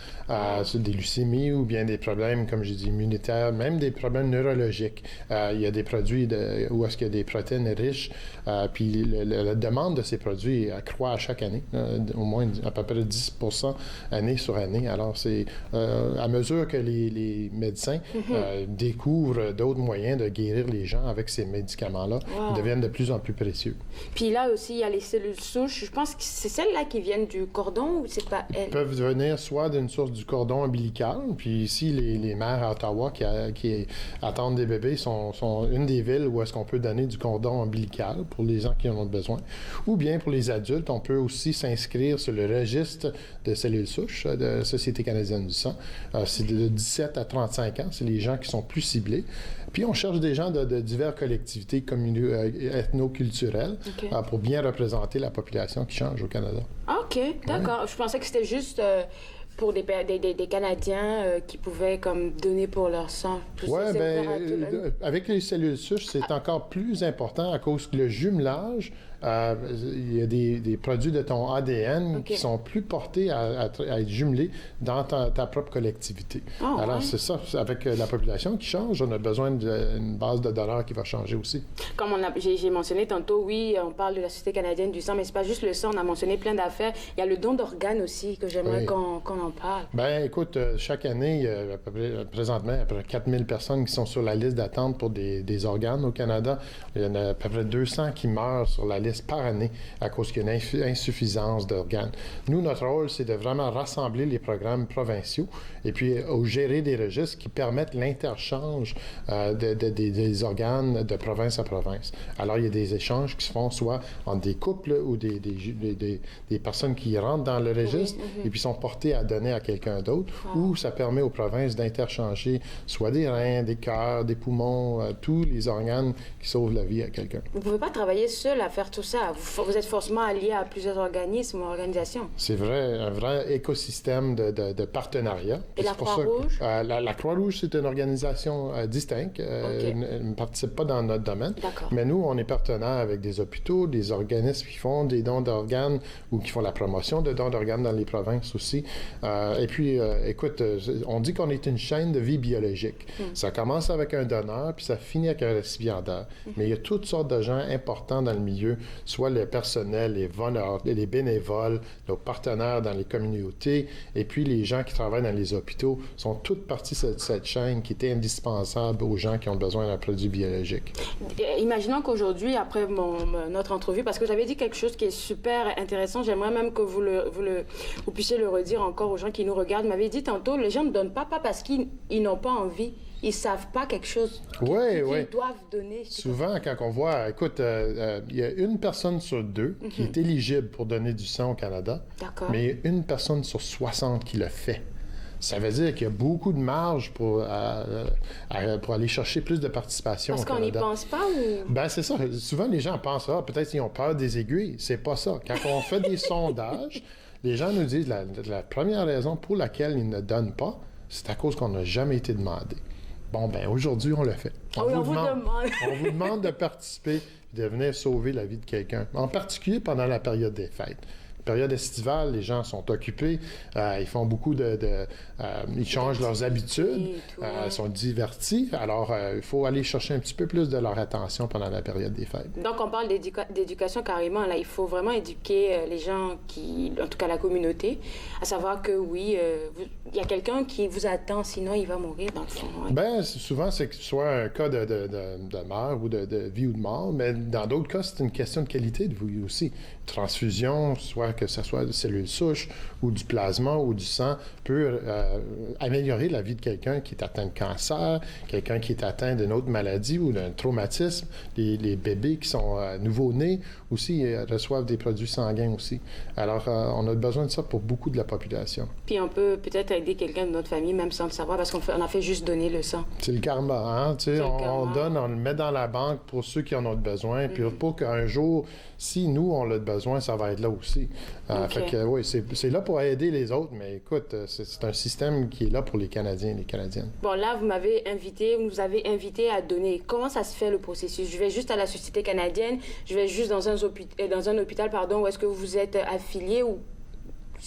des leucémies ou bien des problèmes, comme j'ai dit, immunitaires, même des problèmes neurologiques. Il y a des produits où est-ce qu'il y a des protéines riches, puis la demande de ces produits accroît à chaque année, au moins à peu près 10 année sur année. Alors, c'est à mesure que les médecins découvrent d'autres moyens de guérir les gens avec ces médicaments-là, ils deviennent de plus en plus précieux. Puis là aussi, il y a les cellules souches. Je pense que c'est celles-là qui viennent du cordon ou c'est pas elles? Ils peuvent venir soit d'une source du cordon ombilical, puis ici, les mères à Ottawa qui attendent des bébés sont une des villes où est-ce qu'on peut donner du cordon ombilical pour les gens qui en ont besoin. Ou bien pour les adultes, on peut aussi s'inscrire sur le registre de cellules souches de la Société canadienne du sang. C'est de 17 à 35 ans, c'est les gens qui sont plus ciblés. Puis on cherche des gens de diverses collectivités ethno-culturelles pour bien représenter la population qui change au Canada. OK, d'accord. Je pensais que c'était juste pour des Canadiens qui pouvaient comme donner pour leur sang. Oui, avec les cellules souches, c'est encore plus important à cause que le jumelage, il y a des produits de ton ADN qui sont plus portés à être jumelés dans ta propre collectivité. Alors, c'est ça. Avec la population qui change, on a besoin d'une base de donneurs qui va changer aussi. Comme j'ai mentionné tantôt, oui, on parle de la Société canadienne du sang, mais c'est pas juste le sang. On a mentionné plein d'affaires. Il y a le don d'organes aussi que j'aimerais qu'on en parle. Bien, écoute, chaque année, il y a présentement, à peu près 4000 personnes qui sont sur la liste d'attente pour des organes au Canada. Il y en a à peu près 200 qui meurent sur la liste par année à cause qu'il y a une insuffisance d'organes. Nous, notre rôle, c'est de vraiment rassembler les programmes provinciaux et puis gérer des registres qui permettent l'interchange des organes de province à province. Alors, il y a des échanges qui se font soit entre des couples ou des personnes qui rentrent dans le registre et puis sont portées à donner à quelqu'un d'autre, ou ça permet aux provinces d'interchanger soit des reins, des cœurs, des poumons, tous les organes qui sauvent la vie à quelqu'un. Vous ne pouvez pas travailler seul à faire tout ça. Vous êtes forcément allié à plusieurs organismes ou organisations. C'est vrai, un vrai écosystème de partenariat. Et la Croix-Rouge? La Croix-Rouge, c'est une organisation distincte. Elle ne participe pas dans notre domaine. Mais nous, on est partenaire avec des hôpitaux, des organismes qui font des dons d'organes ou qui font la promotion de dons d'organes dans les provinces aussi. Et puis, écoute, on dit qu'on est une chaîne de vie biologique. Ça commence avec un donneur, puis ça finit avec un récipiendaire. Mais il y a toutes sortes de gens importants dans le milieu, soit le personnel, les bénévoles, nos partenaires dans les communautés, et puis les gens qui travaillent dans les hôpitaux sont toutes parties de cette chaîne qui est indispensable aux gens qui ont besoin d'un produit biologique. Imaginons qu'aujourd'hui, après notre entrevue, parce que j'avais dit quelque chose qui est super intéressant, j'aimerais même que vous puissiez le redire encore aux gens qui nous regardent. Vous m'avez dit tantôt, les gens ne donnent pas parce qu'ils n'ont pas envie. Ils ne savent pas quelque chose qu'ils doivent donner. Souvent, quand on voit, écoute, il y a une personne sur 2 qui est éligible pour donner du sang au Canada, mais il y a une personne sur 60 qui le fait. Ça veut dire qu'il y a beaucoup de marge pour aller chercher plus de participation au Canada. Parce qu'on n'y pense pas ou... Ben c'est ça. Souvent, les gens pensent, peut-être qu'ils ont peur des aiguilles. C'est pas ça. Quand on fait des sondages, les gens nous disent la première raison pour laquelle ils ne donnent pas, c'est à cause qu'on n'a jamais été demandé. Bon, ben aujourd'hui, on le fait. On vous demande de participer et de venir sauver la vie de quelqu'un, en particulier pendant la période des fêtes. période estivale, les gens sont occupés, ils font beaucoup ils changent leurs habitudes, ils sont divertis. Alors, il faut aller chercher un petit peu plus de leur attention pendant la période des fêtes. Donc, on parle d'éducation carrément. Là, il faut vraiment éduquer les gens en tout cas la communauté, à savoir que oui, il y a quelqu'un qui vous attend, sinon il va mourir dans le fond. Ouais. Bien, souvent, c'est soit un cas de mort ou de vie ou de mort, mais dans d'autres cas, c'est une question de qualité de vie aussi. Transfusion, soit que ce soit de cellules souches ou du plasma ou du sang, peut améliorer la vie de quelqu'un qui est atteint de cancer, quelqu'un qui est atteint d'une autre maladie ou d'un traumatisme. Les bébés qui sont nouveau-nés aussi reçoivent des produits sanguins aussi. Alors, on a besoin de ça pour beaucoup de la population. Puis on peut peut-être aider quelqu'un de notre famille, même sans le savoir, parce qu'on a fait juste donner le sang. C'est le karma, hein? Tu sais, on donne, on le met dans la banque pour ceux qui en ont besoin, puis pour qu'un jour, si nous, on a besoin, ça va être là aussi. Fait que, oui, c'est là pour aider les autres, mais écoute, c'est un système qui est là pour les Canadiens et les Canadiennes. Bon, là, vous nous avez invité à donner. Comment ça se fait, le processus? Je vais juste à la Société canadienne, je vais juste dans un hôpital, où est-ce que vous êtes affilié ou...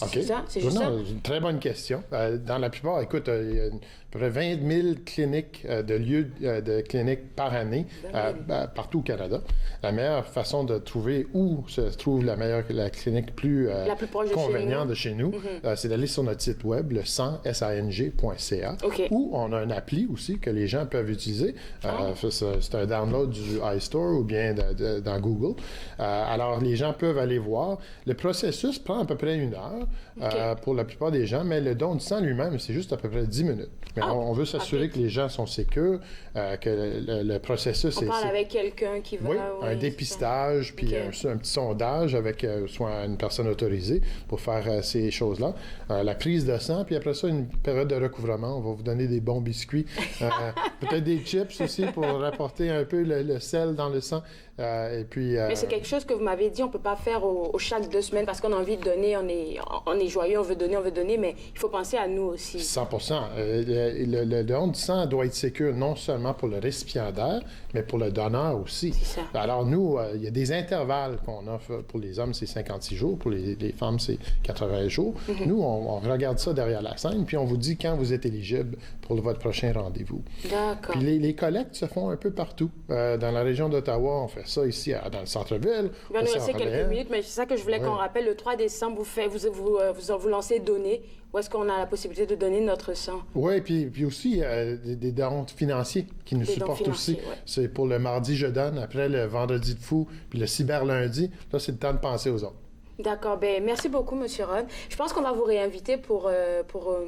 OK. C'est ça? C'est juste ça? ça? Une très bonne question. Dans la plupart, écoute, il y a à peu près 20 000 cliniques, de lieux de cliniques par année, partout au Canada. La meilleure façon de trouver où se trouve la clinique la plus conveniente de chez nous, c'est d'aller sur notre site web, le sang.ca, où on a une appli aussi que les gens peuvent utiliser. C'est un download du iStore ou bien dans Google. Alors, les gens peuvent aller voir. Le processus prend à peu près 1 heure pour la plupart des gens, mais le don de sang lui-même, c'est juste à peu près 10 minutes. Mais on veut s'assurer que les gens sont sécures, que le processus est... On parle avec quelqu'un qui va... Oui, un dépistage, puis un petit sondage avec soit une personne autorisée pour faire ces choses-là. La prise de sang, puis après ça, une période de recouvrement. On va vous donner des bons biscuits. Peut-être des chips aussi pour rapporter un peu le sel dans le sang. Et puis, mais c'est quelque chose que vous m'avez dit, on ne peut pas faire au chaque 2 semaines parce qu'on a envie de donner, on est joyeux, on veut donner, mais il faut penser à nous aussi. 100%. Le don du sang doit être sécure non seulement pour le récipiendaire, mais pour le donneur aussi. C'est ça. Alors nous, il y a des intervalles qu'on offre. Pour les hommes, c'est 56 jours. Pour les femmes, c'est 80 jours. Nous, on regarde ça derrière la scène, puis on vous dit quand vous êtes éligible pour votre prochain rendez-vous. D'accord. Puis les collectes se font un peu partout. Dans la région d'Ottawa, on fait ça ici dans le centre-ville. Il va nous rester quelques minutes, mais c'est ça que je voulais qu'on rappelle. Le 3 décembre, vous lancez Donner. Où est-ce qu'on a la possibilité de donner notre sang? Oui, puis aussi des dons financiers qui nous supportent aussi. Ouais. C'est pour le mardi, je donne, après le vendredi de fou, puis le cyber-lundi. Là, c'est le temps de penser aux autres. D'accord. Ben, merci beaucoup, M. Rod. Je pense qu'on va vous réinviter pour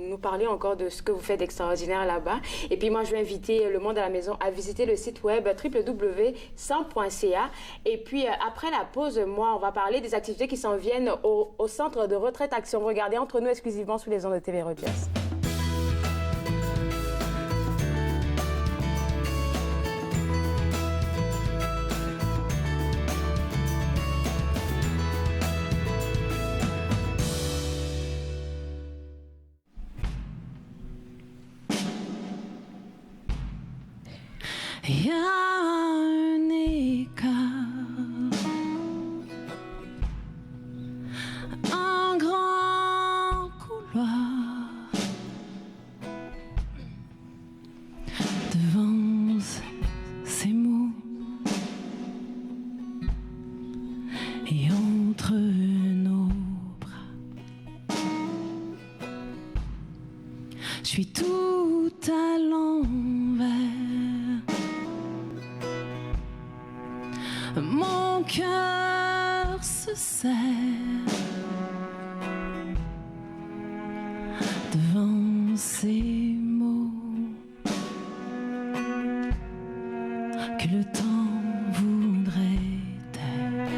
nous parler encore de ce que vous faites d'extraordinaire là-bas. Et puis moi, je vais inviter le monde à la maison à visiter le site web www.sang.ca. Et puis, après la pause, on va parler des activités qui s'en viennent au Centre de retraite Action. Regardez Entre nous exclusivement sous les ondes de TV Rogers. Il y a un écart, un grand couloir devant ces mots et entre nos bras. Je suis tout à l'envers. Mon cœur se serre devant ces mots que le temps voudrait taire.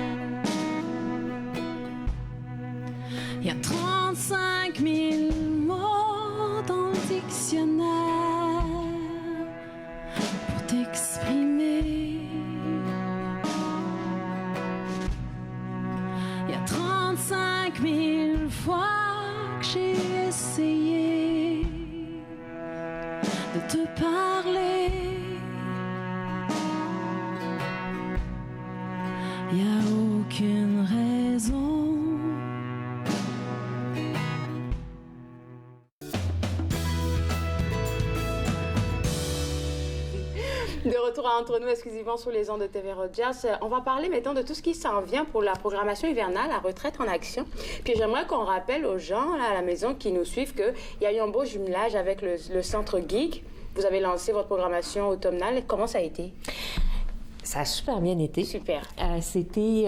Il y a 35 000 mots dans le dictionnaire pour t'exprimer. 35 000 fois que j'ai essayé de te parler. Il n'y a aucune raison De retour entre nous exclusivement sur les ondes de TV Rogers, on va parler maintenant de tout ce qui s'en vient pour la programmation hivernale, la retraite en action. Puis j'aimerais qu'on rappelle aux gens là, à la maison qui nous suivent qu'il y a eu un beau jumelage avec le Centre Geek. Vous avez lancé votre programmation automnale. Comment ça a été? Ça a super bien été. Super. C'était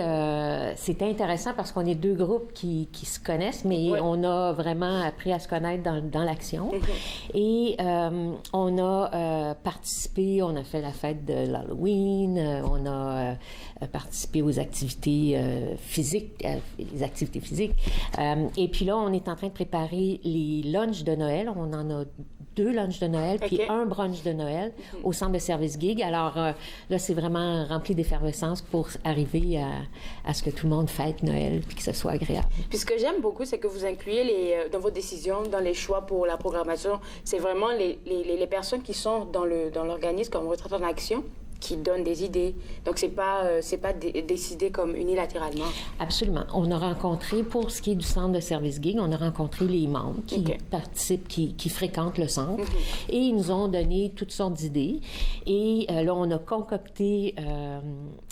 intéressant parce qu'on est deux groupes qui se connaissent, mais on a vraiment appris à se connaître dans l'action. Et on a participé, on a fait la fête de l'Halloween, on a participé aux activités physiques, et puis là, on est en train de préparer les lunchs de Noël. On en a 2 lunchs de Noël, puis un brunch de Noël au centre de service Gig. Alors là, c'est vraiment rempli d'effervescence pour arriver à ce que tout le monde fête Noël puis que ce soit agréable. Puis ce que j'aime beaucoup, c'est que vous incluez dans vos décisions, dans les choix pour la programmation, c'est vraiment les personnes qui sont dans l'organisme comme Retraite en Action qui donnent des idées. Donc, c'est pas décidé comme unilatéralement. Absolument. On a rencontré, pour ce qui est du centre de service Gig, on a rencontré les membres qui participent, qui fréquentent le centre, et ils nous ont donné toutes sortes d'idées. Et là, on a concocté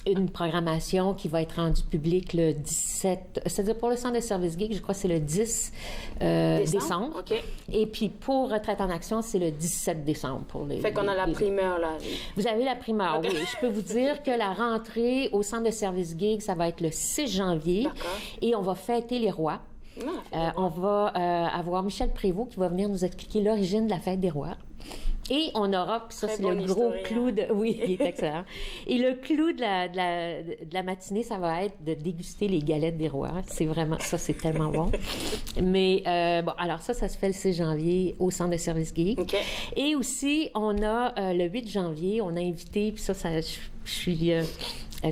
une programmation qui va être rendue publique le 17... C'est-à-dire, pour le centre de service Gig, je crois que c'est le 10 décembre. Et puis, pour Retraite en Action, c'est le 17 décembre. Fait qu'on a la primeur, là. Vous avez la primeur. Oui, je peux vous dire que la rentrée au centre de service Gig, ça va être le 6 janvier et on va fêter les rois. On va avoir Michel Prévost qui va venir nous expliquer l'origine de la fête des rois. Et on aura, puis ça c'est le gros clou de... Oui, il est excellent. Et le clou de la matinée, ça va être de déguster les galettes des rois. C'est vraiment... Ça, c'est tellement bon. Mais bon, alors ça se fait le 6 janvier au centre de service Geek. Et aussi, on a le 8 janvier, on a invité, puis ça je suis...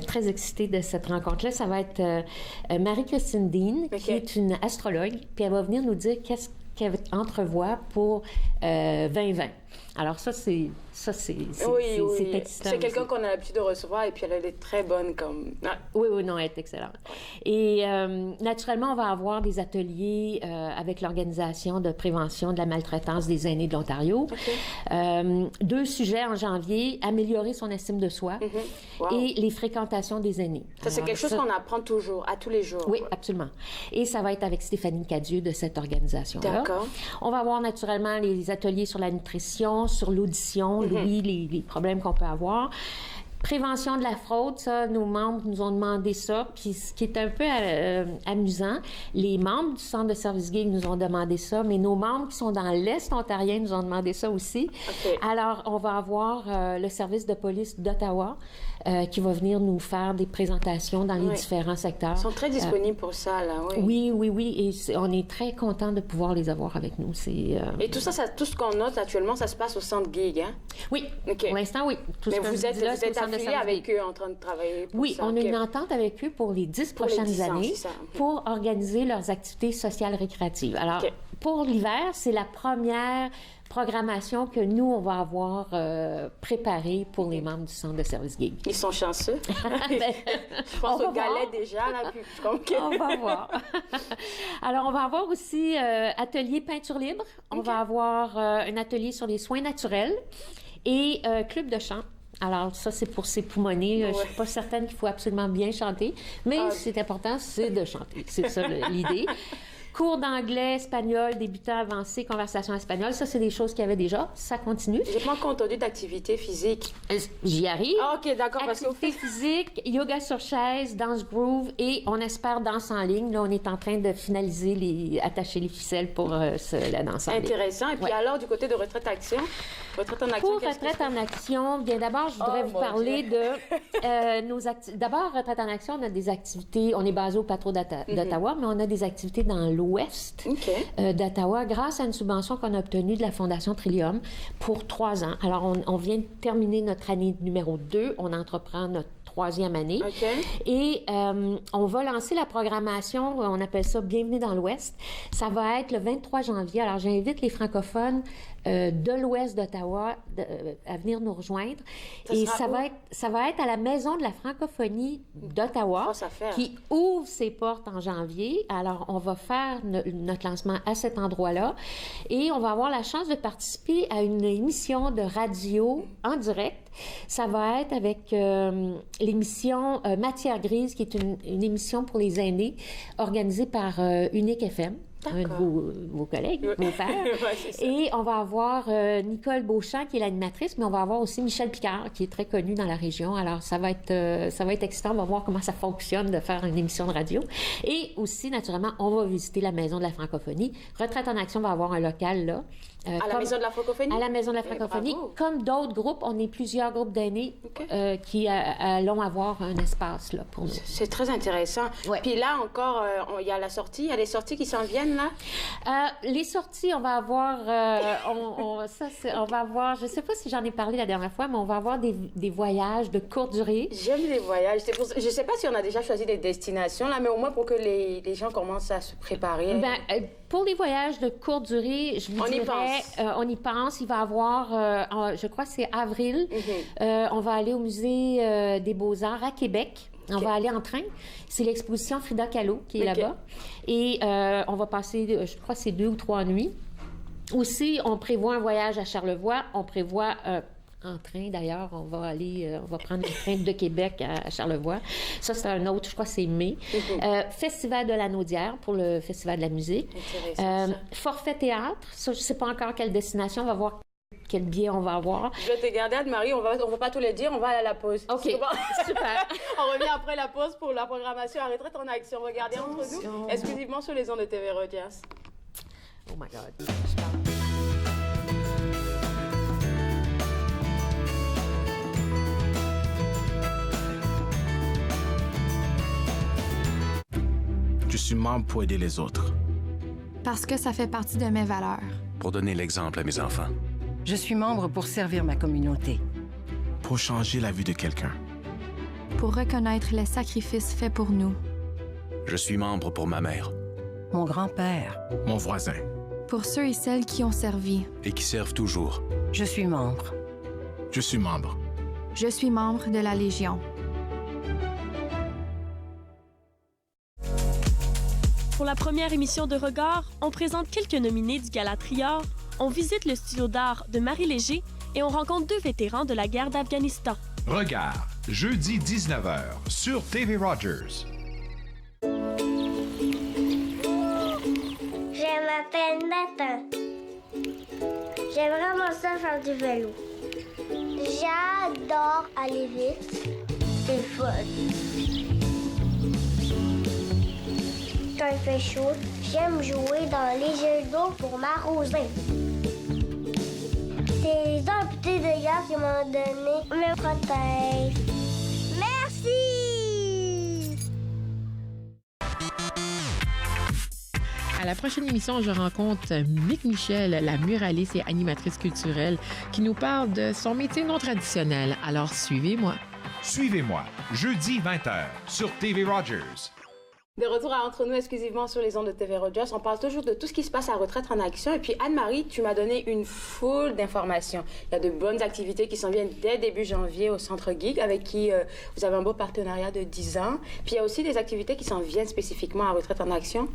très excitée de cette rencontre-là. Ça va être Marie-Christine Dean, qui est une astrologue, puis elle va venir nous dire qu'est-ce qu'elle entrevoit pour 2020. Alors ça, c'est excitant. C'est quelqu'un qu'on a l'habitude de recevoir et puis elle est très bonne comme... Oui, non, elle est excellente. Et naturellement, on va avoir des ateliers avec l'Organisation de prévention de la maltraitance des aînés de l'Ontario. 2 sujets en janvier, améliorer son estime de soi et les fréquentations des aînés. Ça, c'est quelque chose qu'on apprend toujours, à tous les jours. Oui, absolument. Et ça va être avec Stéphanie Cadieux de cette organisation-là. D'accord. On va avoir naturellement les ateliers sur la nutrition, sur l'audition, les problèmes qu'on peut avoir. Prévention de la fraude, ça, nos membres nous ont demandé ça. Puis ce qui est un peu amusant, les membres du centre de service Gig nous ont demandé ça, mais nos membres qui sont dans l'Est ontarien nous ont demandé ça aussi. Alors, on va avoir le service de police d'Ottawa qui va venir nous faire des présentations dans les différents secteurs. Ils sont très disponibles pour ça, là, oui. Oui. Et on est très contents de pouvoir les avoir avec nous. Et tout ça, tout ce qu'on note actuellement, ça se passe au centre Gig, hein? Oui. Pour l'instant, oui. Mais vous êtes affilié avec eux en train de travailler pour ça? Oui, on a une entente avec eux pour les 10 prochaines années pour organiser leurs activités sociales récréatives. Alors, pour l'hiver, c'est la première programmation que nous, on va avoir préparée pour les membres du centre de service Gig. Ils sont chanceux. Je pense aux galets déjà, là. On va voir. Alors, on va avoir aussi atelier peinture libre. On va avoir un atelier sur les soins naturels et club de chant. Alors, ça, c'est pour s'époumoner. Je ne suis pas certaine qu'il faut absolument bien chanter, mais c'est important, c'est de chanter. C'est ça l'idée. Cours d'anglais, espagnol, débutant, avancé, conversation espagnole, ça, c'est des choses qu'il y avait déjà. Ça continue. J'ai pas encore entendu d'activité physique. J'y arrive. OK, d'accord. Activité physique, yoga sur chaise, danse groove et on espère danse en ligne. Là, on est en train de finaliser, attacher les ficelles pour la danse en ligne. Intéressant. Et puis alors, du côté de Retraite Action, Retraite en Action, pour Retraite en Action, bien d'abord, je voudrais vous parler de nos activités. D'abord, Retraite en Action, on a des activités, on est basé au Patro d'Ottawa, mais on a des activités dans l'ouest d'Ottawa grâce à une subvention qu'on a obtenue de la Fondation Trillium pour 3 ans. Alors, on vient de terminer notre année numéro 2. On entreprend notre 3e année. Et on va lancer la programmation, on appelle ça Bienvenue dans l'Ouest. Ça va être le 23 janvier. Alors, j'invite les francophones de l'ouest d'Ottawa à venir nous rejoindre. Et ça va être à la Maison de la francophonie d'Ottawa qui ouvre ses portes en janvier. Alors, on va faire notre lancement à cet endroit-là et on va avoir la chance de participer à une émission de radio en direct. Ça va être avec l'émission Matière grise, qui est une émission pour les aînés organisée par Unique FM. Un de vos collègues, vos pères. Et on va avoir Nicole Beauchamp, qui est l'animatrice, mais on va avoir aussi Michel Picard, qui est très connu dans la région. Alors, ça va être excitant. On va voir comment ça fonctionne de faire une émission de radio. Et aussi, naturellement, on va visiter la Maison de la francophonie. Retraite en action va avoir un local là. À la Maison de la francophonie? À la Maison de la francophonie. Comme d'autres groupes, on est plusieurs groupes d'aînés qui allons avoir un espace là pour nous. C'est très intéressant. Ouais. Puis là encore, il y a la sortie, il y a des sorties qui s'en viennent là? Les sorties, on va avoir, on va avoir, je ne sais pas si j'en ai parlé la dernière fois, mais on va avoir des voyages de courte durée. J'aime les voyages. Je ne sais pas si on a déjà choisi des destinations là, mais au moins pour que les gens commencent à se préparer. Pour les voyages de courte durée, je vous dirais, on y pense. Il va y avoir, je crois que c'est avril, on va aller au Musée des Beaux-Arts à Québec. On va aller en train. C'est l'exposition Frida Kahlo qui est là-bas. Et on va passer, je crois que c'est 2 ou 3 nuits. Aussi, on prévoit un voyage à Charlevoix. On prévoit... en train, d'ailleurs, on va prendre le train de Québec à Charlevoix. Ça, c'est un autre, je crois que c'est mai. Festival de la Naudière pour le Festival de la musique. Forfait théâtre. Ça, je ne sais pas encore quelle destination. On va voir quel billet on va avoir. Je vais te garder, Anne-Marie. On va pas tout le dire. On va aller à la pause. OK, super. On revient après la pause pour la programmation à Retraite en action. Regardez entre nous, exclusivement sur les ondes de TV Rogers. Oh my God. Je suis membre pour aider les autres. Parce que ça fait partie de mes valeurs. Pour donner l'exemple à mes enfants. Je suis membre pour servir ma communauté. Pour changer la vie de quelqu'un. Pour reconnaître les sacrifices faits pour nous. Je suis membre pour ma mère. Mon grand-père. Mon voisin. Pour ceux et celles qui ont servi. Et qui servent toujours. Je suis membre. Je suis membre. Je suis membre de la Légion. Pour la première émission de Regard, on présente quelques nominés du Gala Triard, on visite le studio d'art de Marie Léger et on rencontre 2 vétérans de la guerre d'Afghanistan. Regard, jeudi 19h, sur TV Rogers. Je m'appelle Nathan. J'aime vraiment ça faire du vélo. J'adore aller vite. C'est fun. Quand il fait chaud, j'aime jouer dans les jeux d'eau pour m'arroser. C'est les amputés de gaz qui m'ont donné me protègent. Merci! À la prochaine émission, je rencontre Mick Michel, la muraliste et animatrice culturelle, qui nous parle de son métier non traditionnel. Alors, suivez-moi. Suivez-moi, jeudi 20h, sur TV Rogers. De retour à Entre nous, exclusivement sur les ondes de TV Rogers. On parle toujours de tout ce qui se passe à Retraite en action. Et puis, Anne-Marie, tu m'as donné une foule d'informations. Il y a de bonnes activités qui s'en viennent dès début janvier au Centre Geek, avec qui vous avez un beau partenariat de 10 ans. Puis, il y a aussi des activités qui s'en viennent spécifiquement à Retraite en action.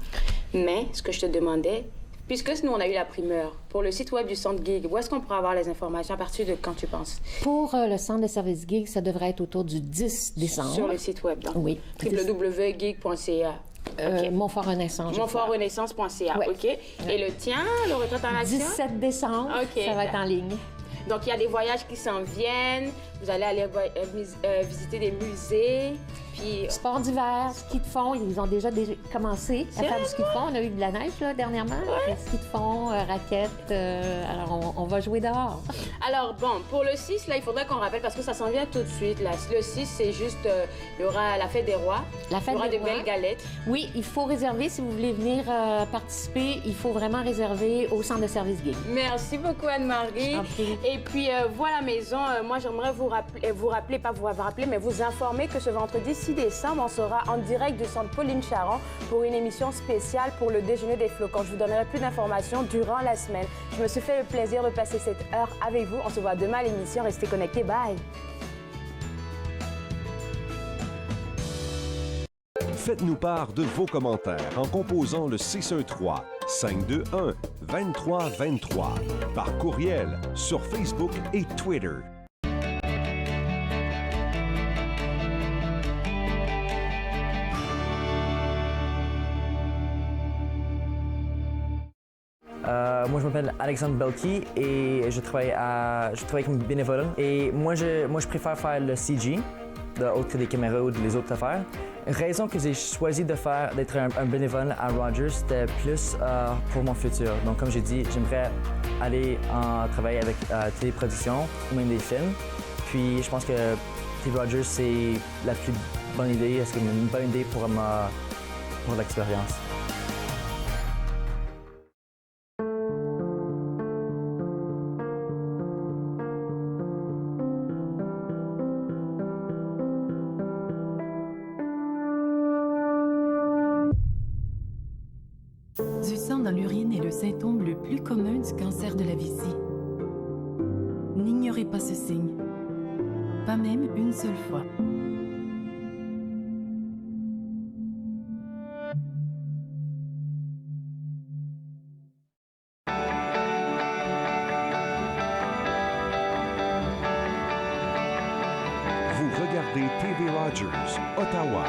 Mais, ce que je te demandais, puisque nous, on a eu la primeur, pour le site web du Centre Geek, où est-ce qu'on pourra avoir les informations? À partir de quand tu penses? Pour le Centre de service Geek, ça devrait être autour du 10 décembre. Sur le site web, donc? Oui. www.geek.ca. Montfort-Renaissance. Montfort-Renaissance.ca, ouais. OK. Et le tien, le Retraite en action? 17 décembre, ça va être en ligne. Donc, il y a des voyages qui s'en viennent. Vous allez aller visiter des musées. Puis... Sport d'hiver, ski de fond, ils ont déjà commencé à faire du ski de fond. On a eu de la neige là, dernièrement. Ouais. Ski de fond, raquettes. Alors, on va jouer dehors. Alors, bon, pour le 6, là, il faudrait qu'on rappelle, parce que ça s'en vient tout de suite. Là. Le 6, c'est juste, il y aura la fête des rois. La fête il y aura des de rois. belles galettes. Oui, il faut réserver. Si vous voulez venir participer, il faut vraiment réserver au Centre de service Geek. Merci beaucoup, Anne-Marie. Et puis, voilà, maison, moi, j'aimerais vous rappeler, pas vous rappeler, mais vous informer que ce vendredi 6 6 décembre, on sera en direct du centre Pauline Charon pour une émission spéciale pour le déjeuner des flocons. Je vous donnerai plus d'informations durant la semaine. Je me suis fait le plaisir de passer cette heure avec vous. On se voit demain à l'émission. Restez connectés. Bye! Faites-nous part de vos commentaires en composant le 613-521-2323 par courriel sur Facebook et Twitter. Moi, je m'appelle Alexandre Belki et je travaille comme bénévole. Et moi, je préfère faire le CG, autre que des caméras ou les autres affaires. Une raison que j'ai choisi d'être un bénévole à Rogers, c'était plus pour mon futur. Donc, comme j'ai dit, j'aimerais aller travailler avec téléproduction ou même des films. Puis, je pense que TV Rogers, c'est la plus bonne idée. C'est une bonne idée pour l'expérience. Du sang dans l'urine est le symptôme le plus commun du cancer de la vessie. N'ignorez pas ce signe, pas même une seule fois. Vous regardez TV Rogers, Ottawa.